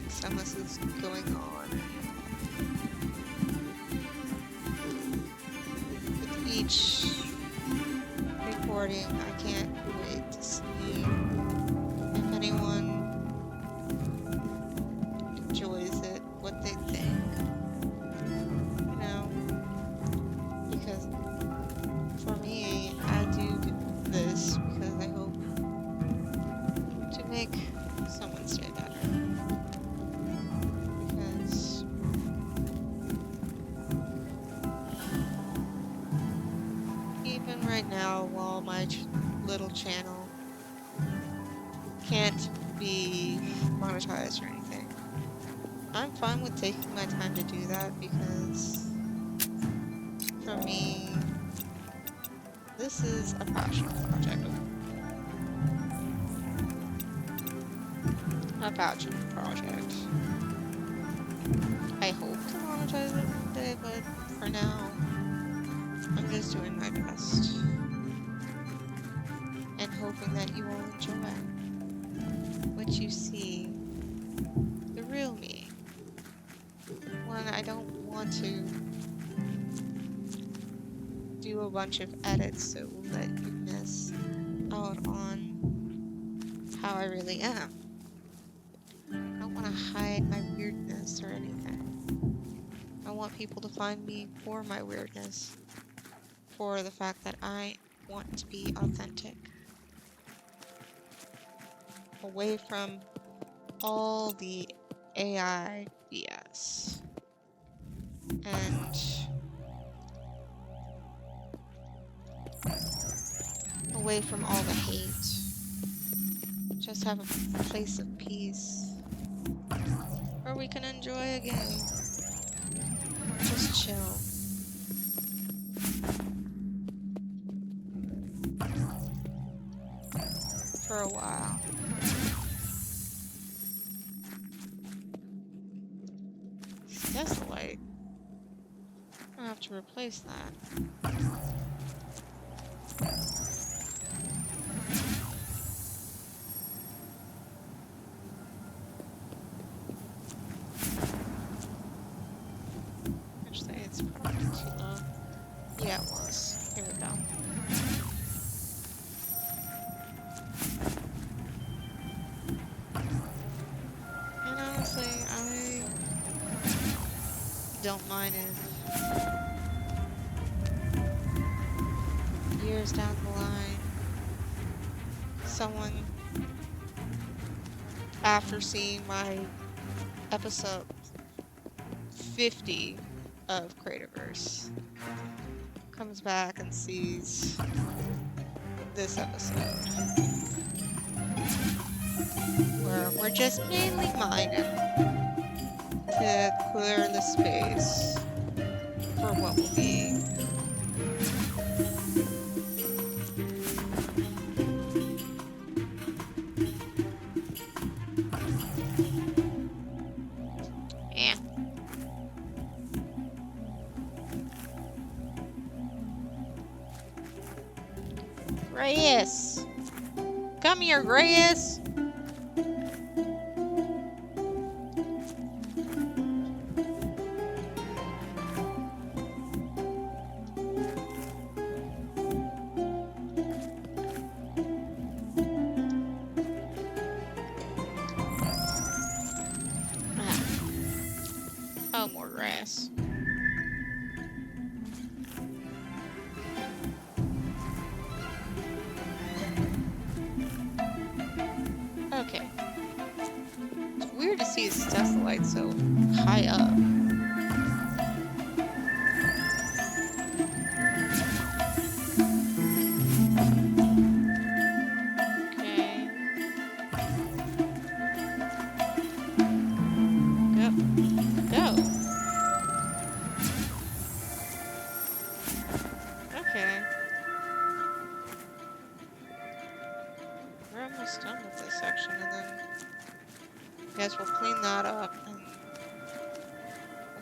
So much is going on. With each recording, I can't wait to see if anyone enjoys it, what they think. You know? Because for me, I do this because I hope to make someone's day better. Because even right now, while my little channel can't be monetized or anything, I'm fine with taking my time to do that because for me, this is a passion project. A passion project. I hope to monetize it one day, but for now, I'm just doing my best. And hoping that you will enjoy what you see. The real me. When I don't want to do a bunch of edits so that you miss out on how I really am. I don't want to hide my weirdness or anything. I want people to find me for my weirdness, for the fact that I want to be authentic. Away from all the AI BS. And away from all the hate. Just have a place of peace where we can enjoy a game. Just chill. For a while. That's the light. I have to replace that. Actually, it's probably too low. Yeah, it was. Here we go. And honestly, I don't mind if years down the line, someone, after seeing my episode 50 of Creativerse, comes back and sees this episode, where we're just mainly mining to clear the space for what will be. Yeah. Reyes! Come here, Reyes! Oh, more grass.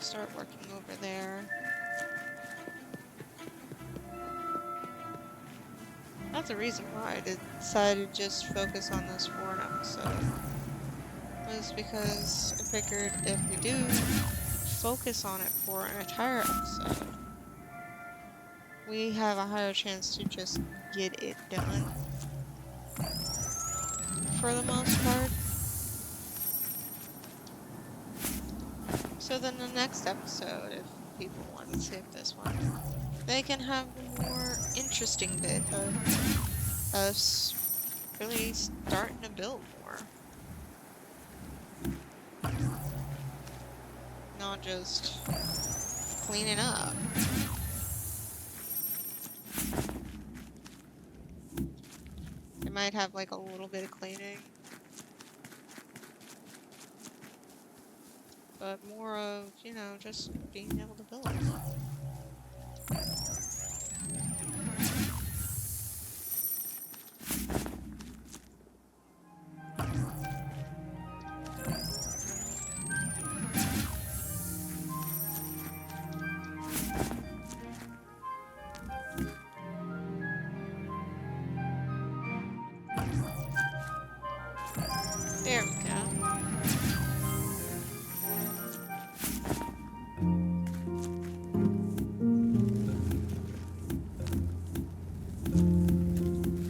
start working over there. That's the reason why I decided to just focus on this for an episode. Was because I figured if we do focus on it for an entire episode, we have a higher chance to just get it done for the most part. So then the next episode, if people want to skip this one, they can have the more interesting bit of us really starting to build more. Not just cleaning up. It might have like a little bit of cleaning, but more of, you know, just being able to build. There we go.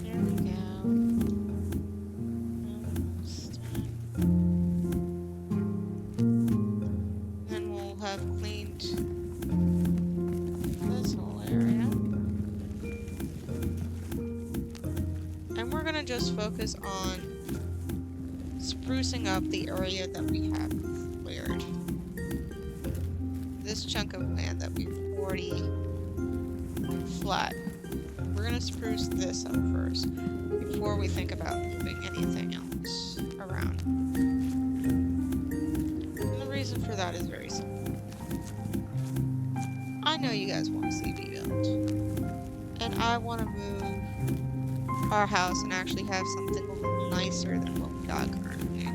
There we go. Almost done. Then we'll have cleaned this whole area. And we're gonna just focus on sprucing up the area that we have cleared. This chunk of land that we've already flat. We're gonna spruce this up first before we think about moving anything else around. And the reason for that is very simple. I know you guys want to see me build. And I want to move our house and actually have something a little nicer than what we got currently.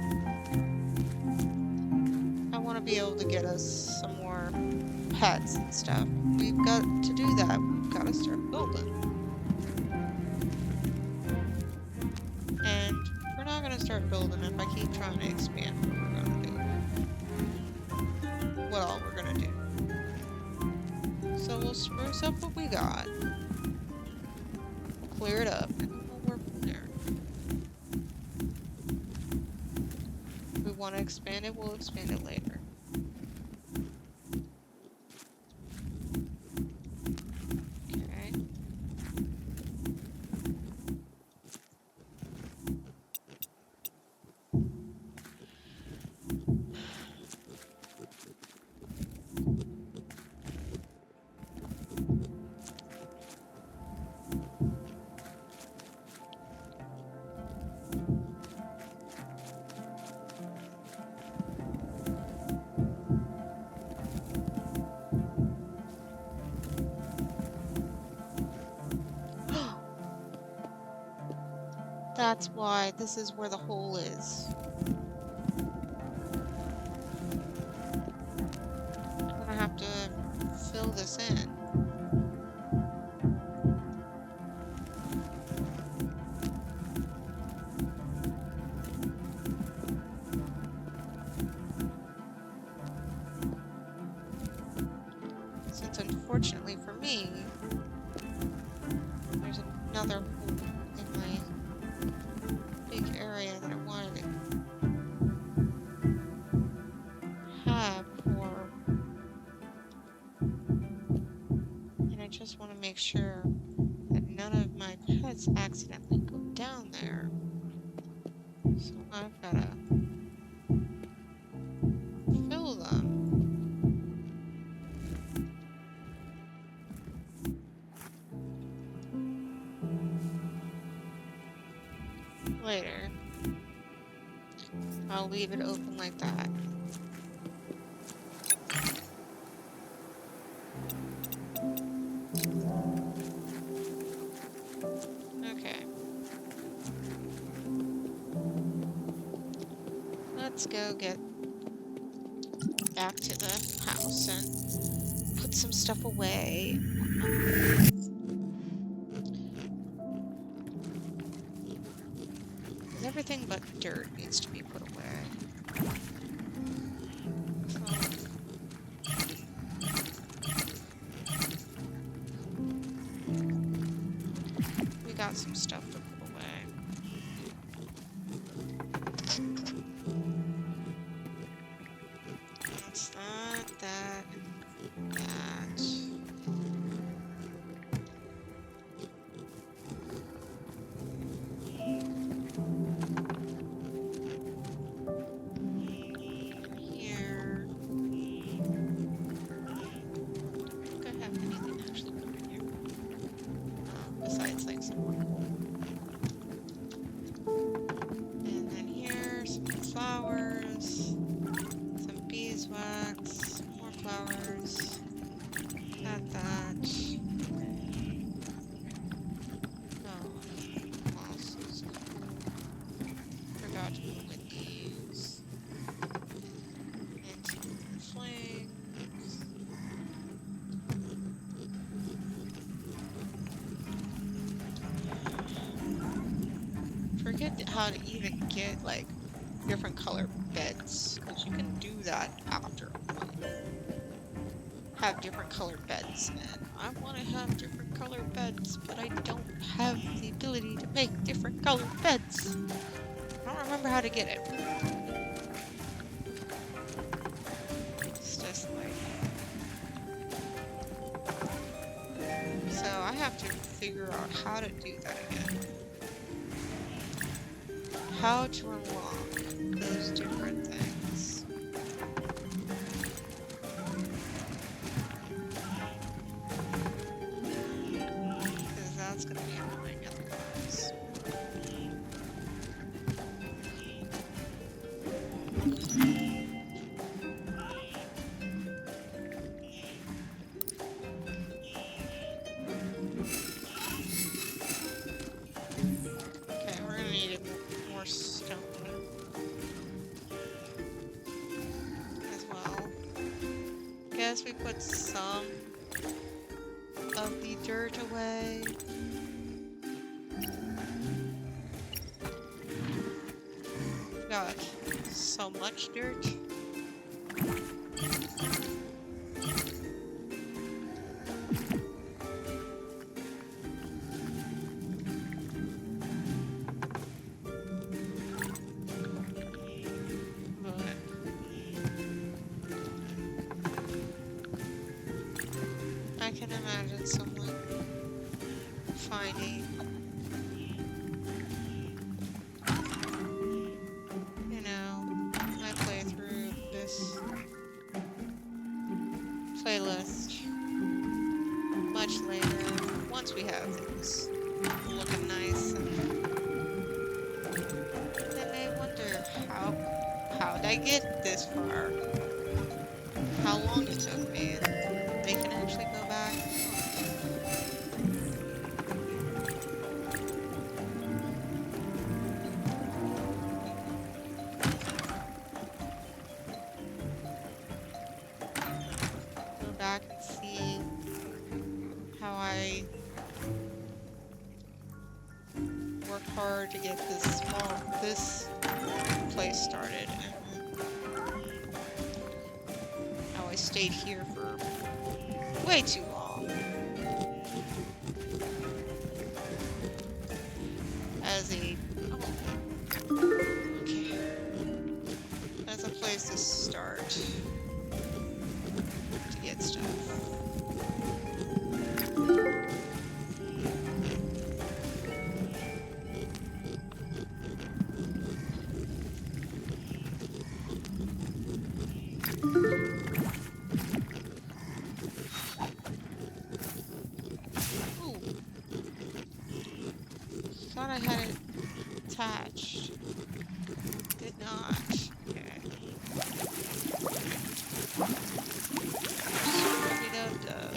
I want to be able to get us some more pets and stuff. We've got to do that. We've got to start building. And we're not going to start building if I keep trying to expand what we're going to do. What all we're going to do. So we'll spruce up what we got. Clear it up, and then we'll work from there. If we want to expand it, we'll expand it later. Okay. That's why this is where the hole is. I'm gonna have to fill this in. Since unfortunately for me, there's another hole in my big area that I wanted to have for, and I just want to make sure that none of my pets accidentally go down there. So I've got to fill them. Later. I'll leave it open like that. Okay. Let's go get back to the house and put some stuff away. Because everything but dirt needs to be put away. So, we got some stuff to put away. That's that, and that. Here. I don't think I have anything actually put in here. Besides like some more coal. And then here, some flowers, some beeswax, more flowers, that. Oh, what else is forgot to put away these. And some more flames. Forget how to even get like different color beds, because you can do that after have different colored beds, and I want to have different colored beds, but I don't have the ability to make different colored beds. I don't remember how to get it. It's just like... So I have to figure out how to do that again. How to unlock those different things. Because that's going to be annoying otherwise. Okay, we're going to need more stone as well. Guess we put some of the dirt away. Got so much dirt. I can imagine someone finding, you know, my playthrough of this playlist much later, once we have things looking nice, and then they wonder how'd I get this far? How long it took me, and they can actually go back. Go back and see how I worked hard to get this place started, and how I stayed here for way too long. As a okay, as a place to start to get stuff. Ooh. Thought I had it attached. Did not. Okay. Dub-de-dub-dub.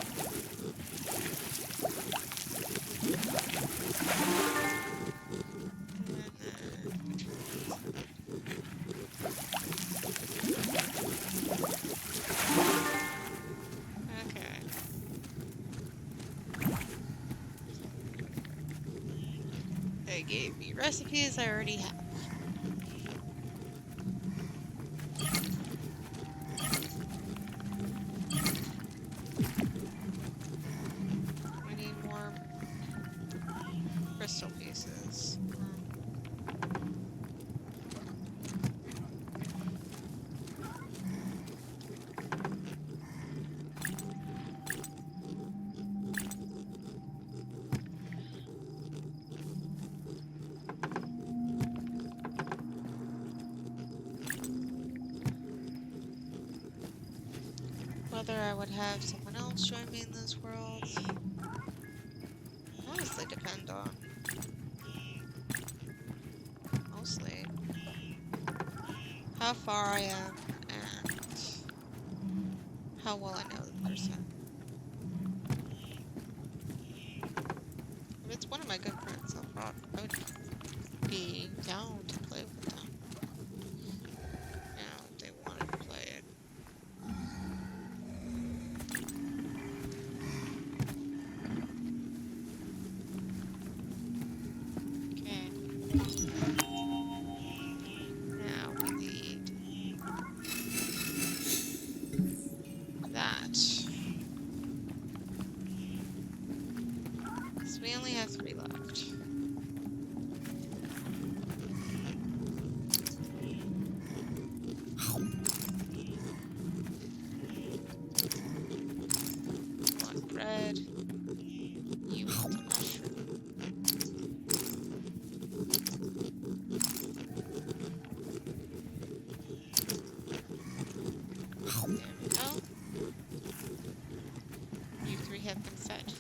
gave me recipes I already have. I need more crystal pieces. Whether I would have someone else join me in this world honestly depend on mostly how far I am and how well I know the person. If it's one of my good friends, I would be down to play with them. You know, if they wanted to play it. Okay. Now we need that. So we only have 3 left. One bread. You want the mushroom. There we go. You 3 have been fed.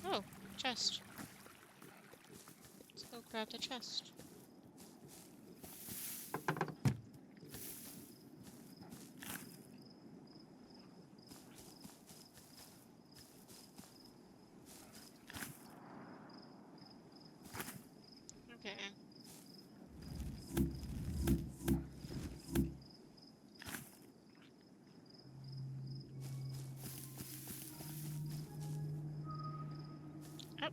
Oh, chest. Let's go grab the chest. Okay. Oh.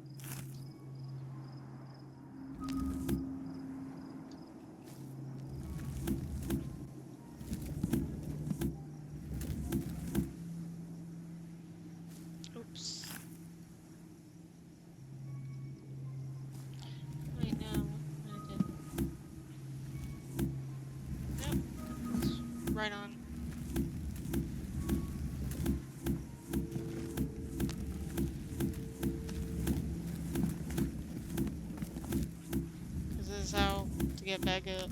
Oops. Wait, no. I did. Nope. It's right on. This is how to get back up.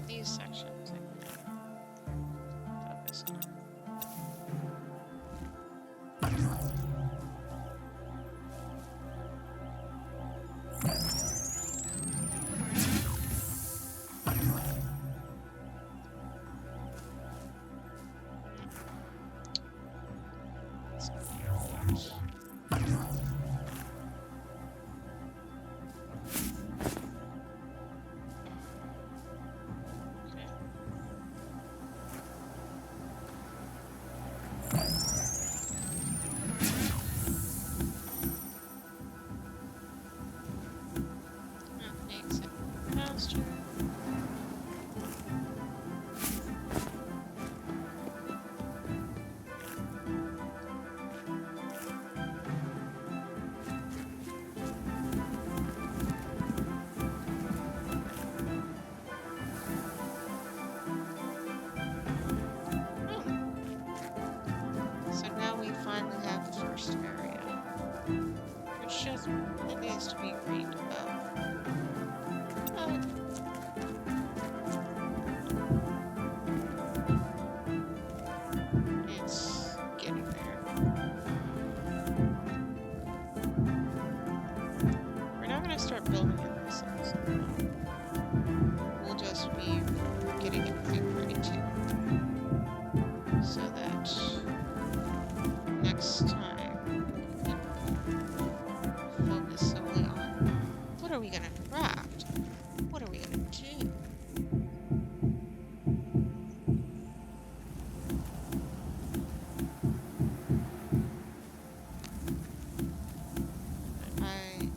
these sections I can focus on. That's not very large. Okay. That makes it faster. Oh, so now we finally have the first area, which just it needs to be greened up. But it's getting there. We're not gonna start building it ourselves. We'll just be getting everything ready too, so that next time we can focus solely on what are we gonna craft? What are we gonna do? I'm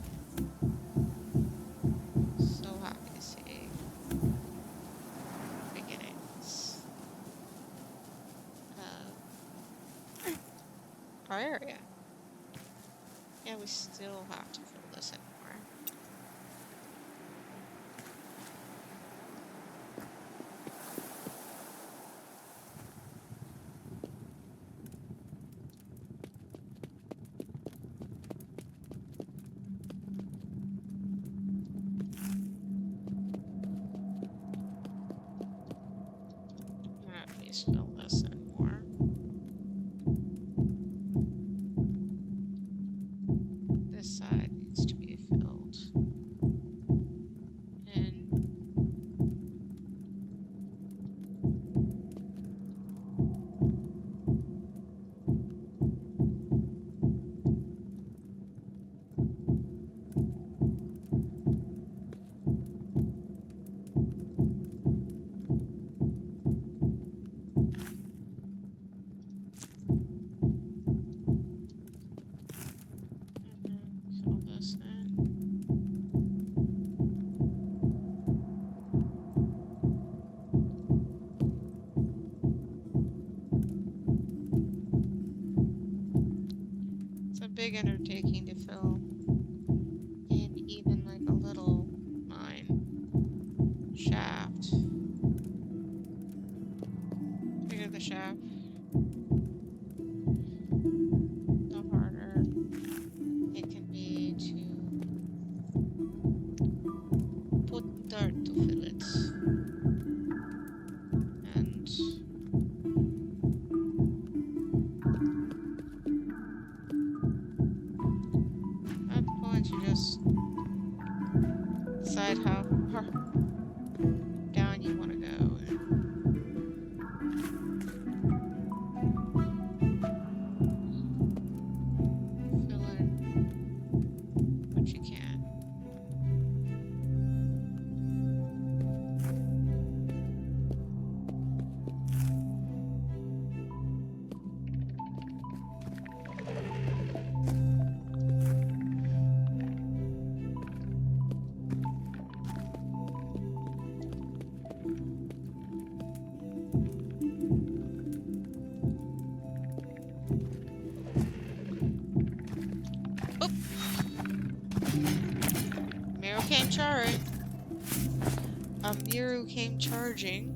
so happy to see beginnings of our area. Yeah, we still have to fill this in more. At least fill this in more. This side needs to be filled in. Fill this in. It's a big undertaking to fill in even like a little mine shaft. Bigger the shaft, the harder it can be to put dirt to fill it. And at the point you just decide how far down you want to go. And fill in what you can. Oop! Miru came charging. Miru came charging.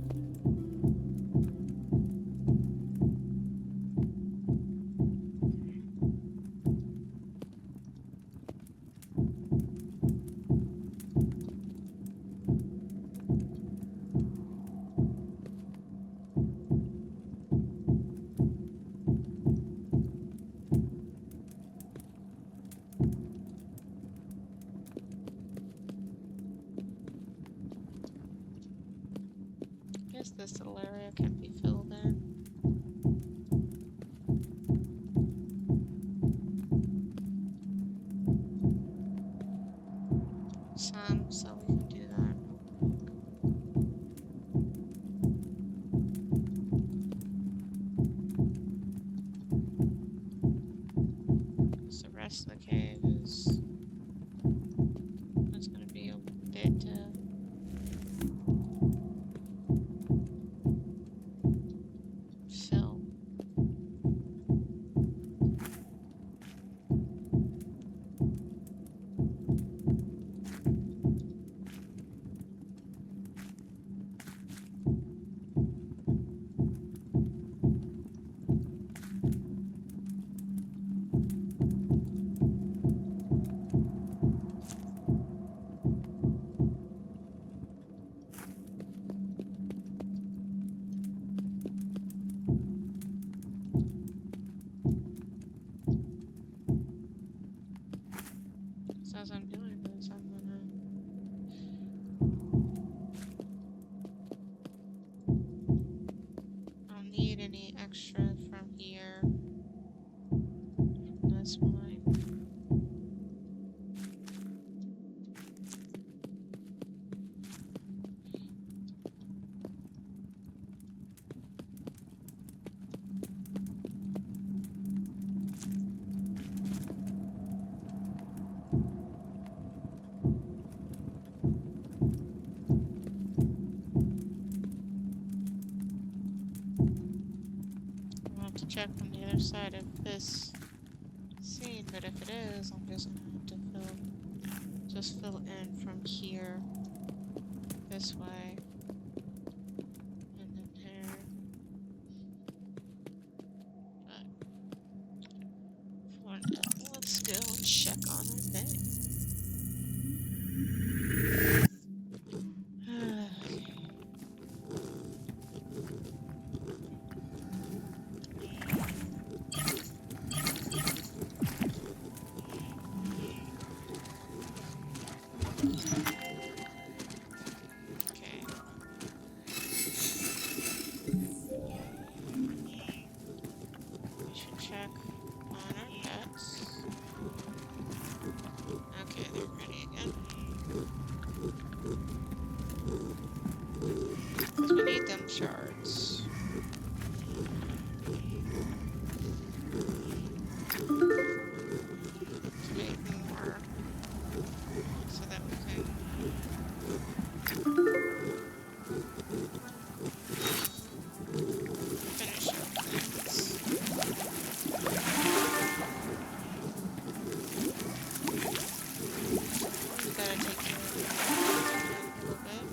Because this little area can be filled in. Some, so we can do that. The rest of the cave is... It's gonna be a bit to... fill. So as I'm doing this, I'm gonna... I don't need any extra from here. That's fine. I'll have to check on the other side of this scene, but if it is, I'm just gonna have to fill in from here this way and then here. But for now, let's go check on our thing. Okay. We should check on our pets. Okay, they're ready again. Because we need them shards. To make more. So that we can... finish up things. We gotta take care of it a little bit.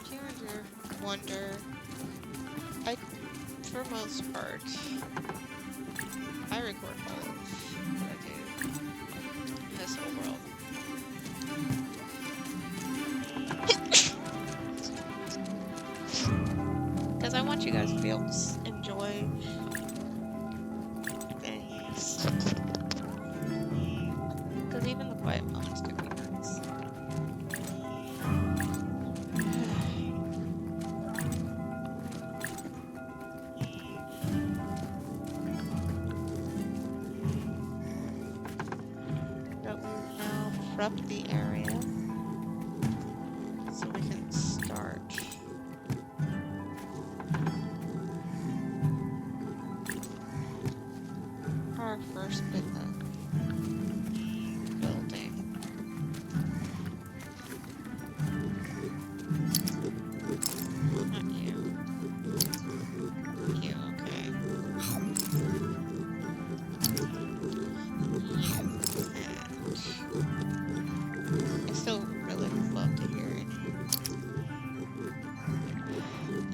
Do you ever wonder, for most part, I record all of what I do in this whole world. Because I want you guys to be able to enjoy things. Because even the quiet moments can be nice. But we've now prepped the area so we can start. Our first bit of building. Not you. You, okay. I still really would love to hear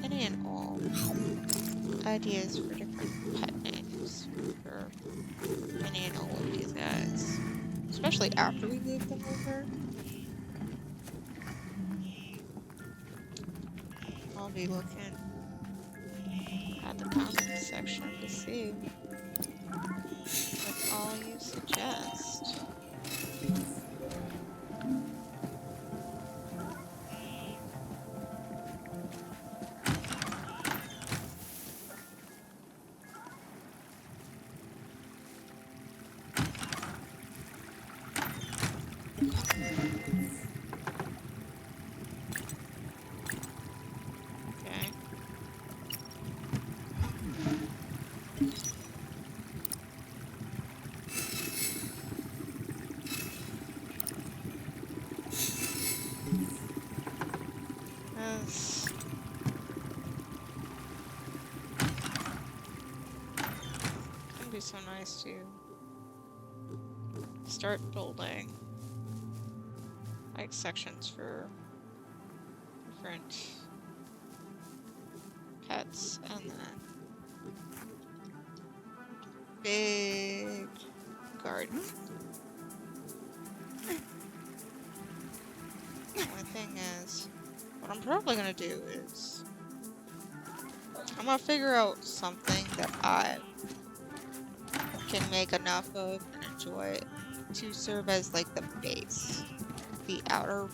any and all ideas for different pet names for any and all of these guys. Especially after we move them over. I'll be looking at the comment section to see That's all you suggest. Okay. That's gonna be so nice to start building like sections for different pets and then big garden. The only thing is, what I'm probably gonna do is I'm gonna figure out something that I can make enough of and enjoy to serve as like the base, the outer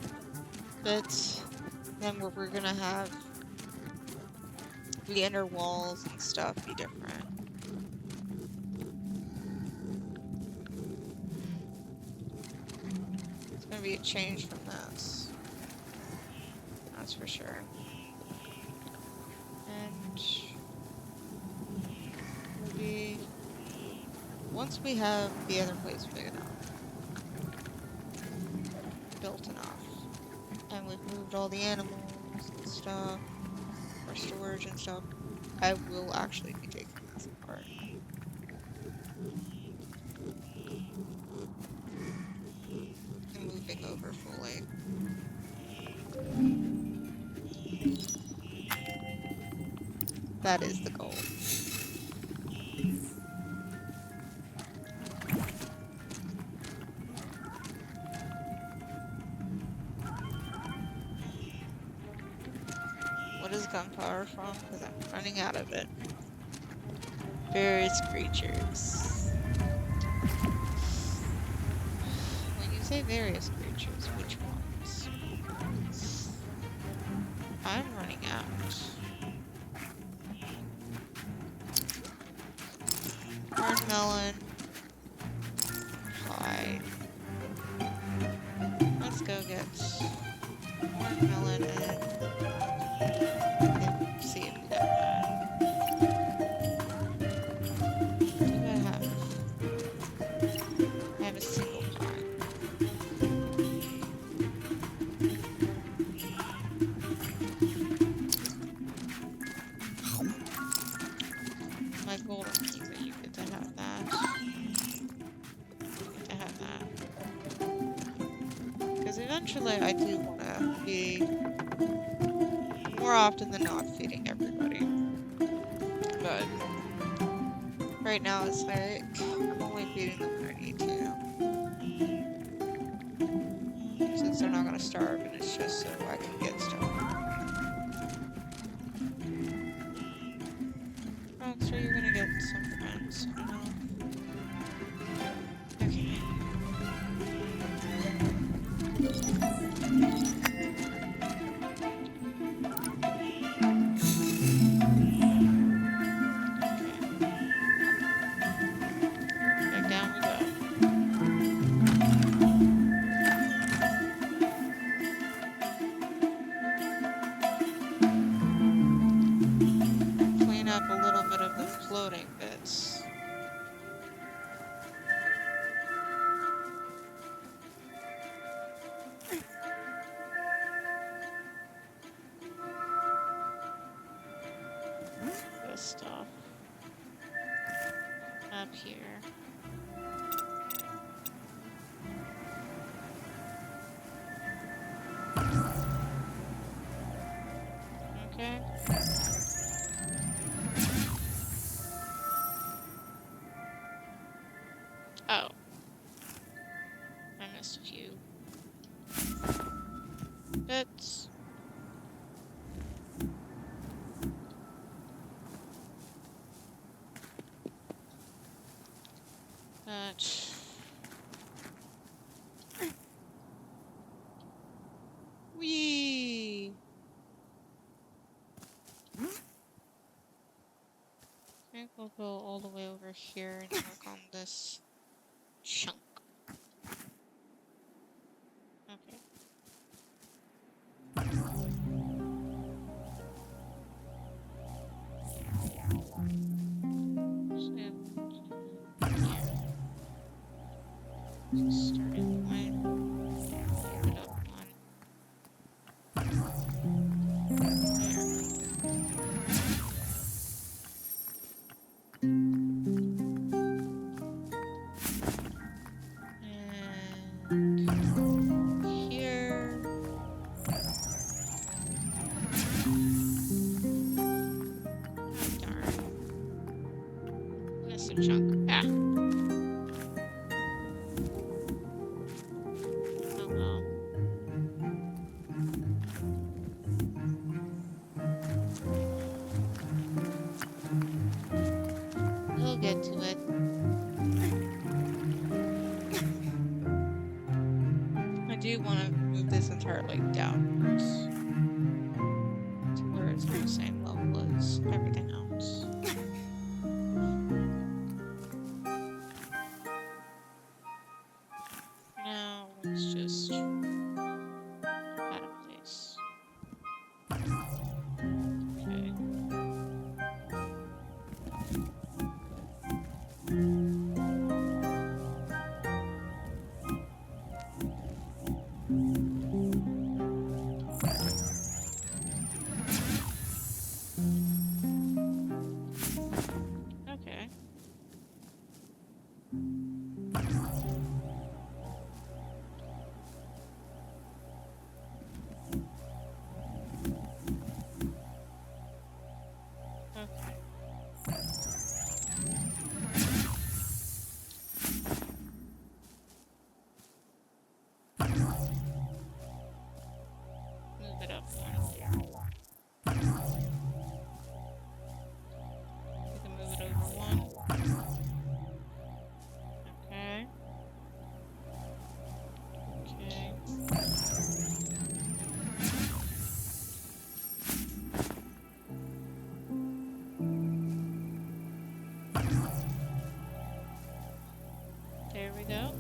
bits. Then where we're gonna have the inner walls and stuff be different. It's gonna be a change from this. That's for sure. And maybe once we have the other place big enough, built enough, and we've moved all the animals and stuff, for storage and stuff, I will actually be taking this apart. And moving over fully. That is the goal. What is gunpowder from? Because I'm running out of it. Various creatures. When you say various creatures, which ones? I'm running out. Watermelon. Fly. Let's go get watermelon and see if we got that. What do I have? I have a single pine. My golden pizza, you get to have that. You get to have that. Because eventually I do want to be more often than not feeding everybody. But right now it's like I'm only feeding them when I need to. Since they're not gonna starve and it's just so I can get stuff. Oh, so you're gonna get some friends. I don't know. Okay. Back down we go. Clean up a little bit of the floating bits. This stuff. Up here. Okay. Oh. I missed a few bits. That. Whee! I think we'll go all the way over here and work on this chunk. Okay. Starting point. Put up one. And here. Oh, darn. Missed a chunk. Ah. Oh well. We'll get to it. I do want to move this entirely downwards to where it's on the same level as everything else. Now let's just add a place. Okay. Okay. Okay. Move it up one. We can move it over one. Okay. Okay. There we go.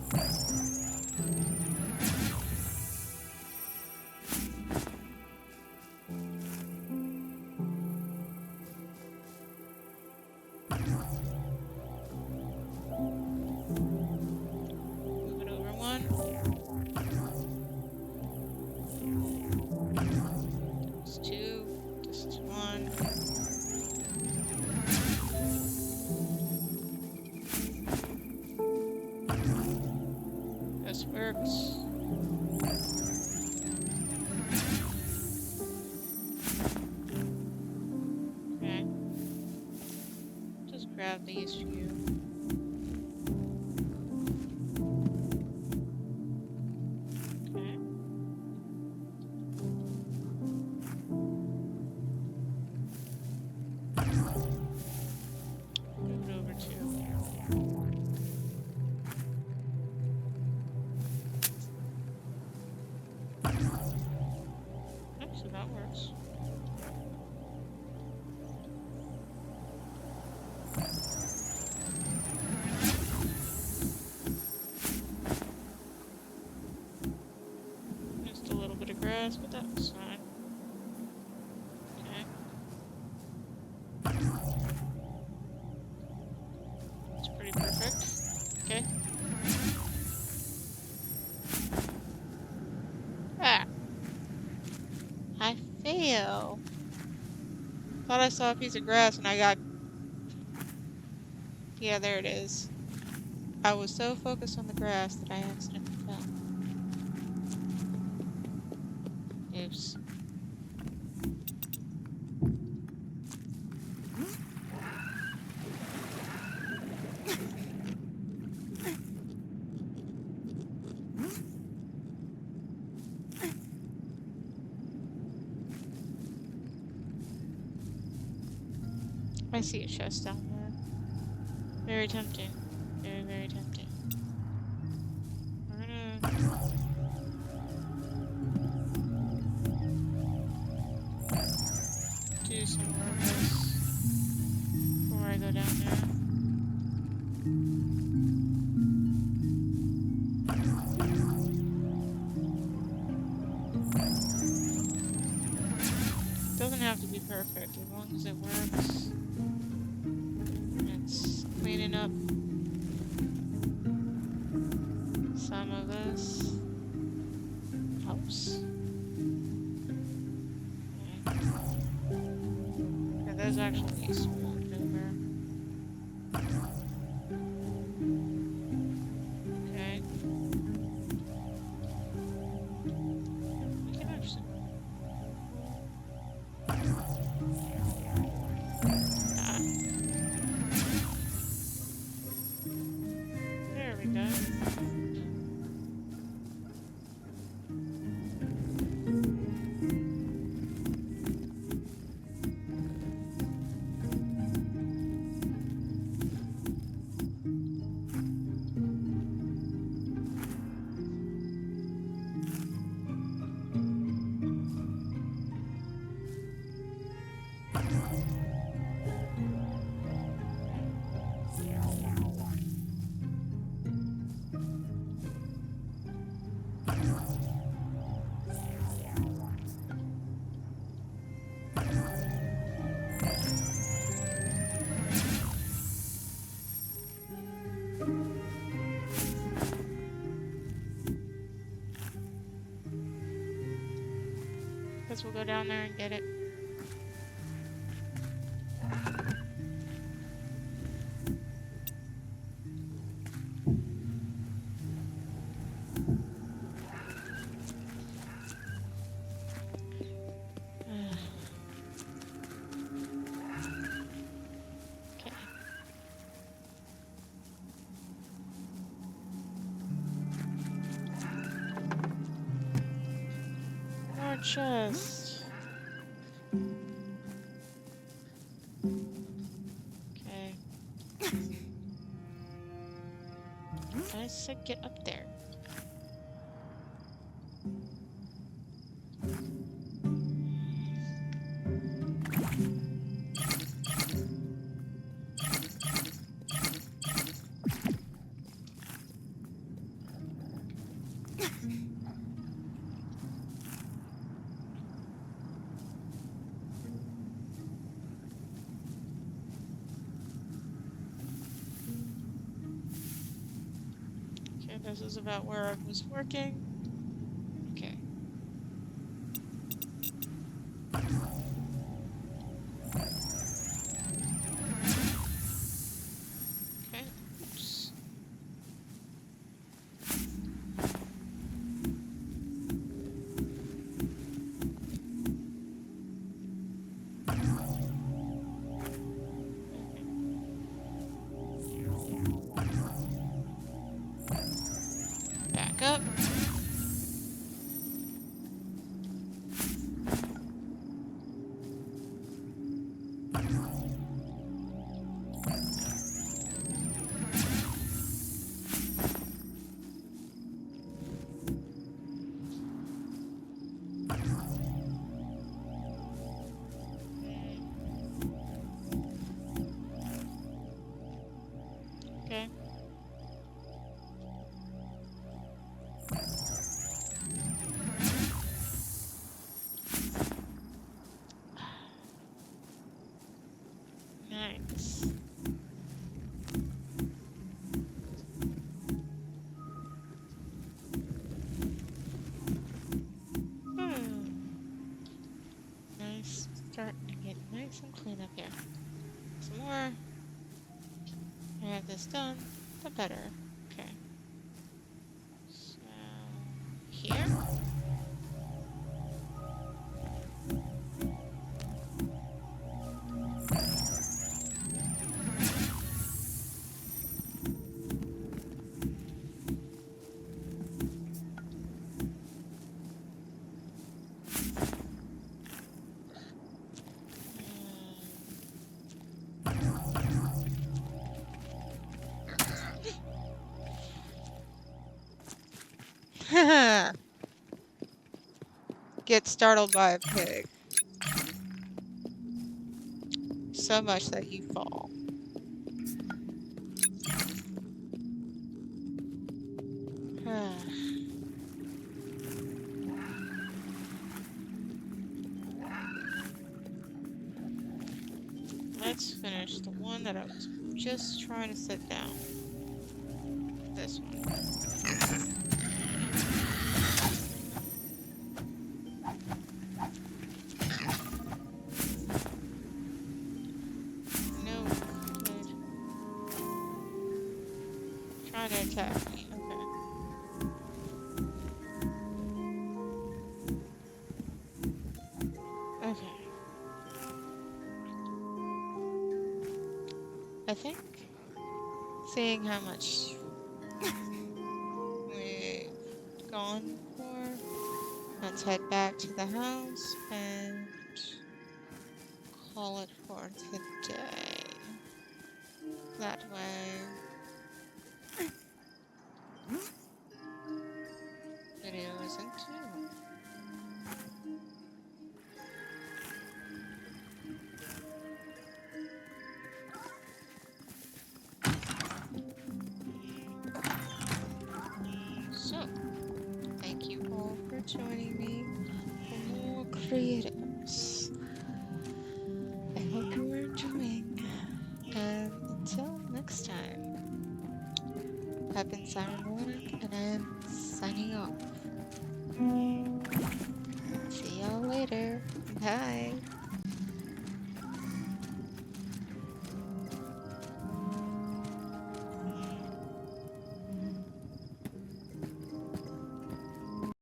Move it over one. This is two. This is one. This works. Okay. Just grab these few. Okay. Move it over two. So that works. Just a little bit of grass, but that was fine. Okay. That's pretty perfect. Okay. Ah! I fail. Thought I saw a piece of grass and I got... Yeah, there it is. I was so focused on the grass that I accidentally fell. Oops. I see a chest down there. Very tempting. Very, very tempting. We're gonna do some more of this before I go down there. Doesn't have to be perfect as long as it works. It's cleaning up some of this helps. Okay, there's actually a small maneuver. Okay. We can actually. Ah, there we go. Guess we'll go down there and get it. Okay. More chest. Okay. I said get up there. Okay, this is about where I was working. Okay. Okay. Oops. Back up. Okay. Nice. Nice. Starting to get nice and clean up here. Some more. I have this done, the better. Okay. So here. Get startled by a pig. So much that you fall. Let's finish the one that I was just trying to sit down. This one. No, good. Trying to attack me. Okay. Okay. I think seeing how much we've gone for, let's head back to the house and call it for today. That way, video isn't too long. So, thank you all for joining me for more Creativerse. I hope you are enjoying. And until next time, I've been Simon Warnock, and I'm signing off. See y'all later. Bye.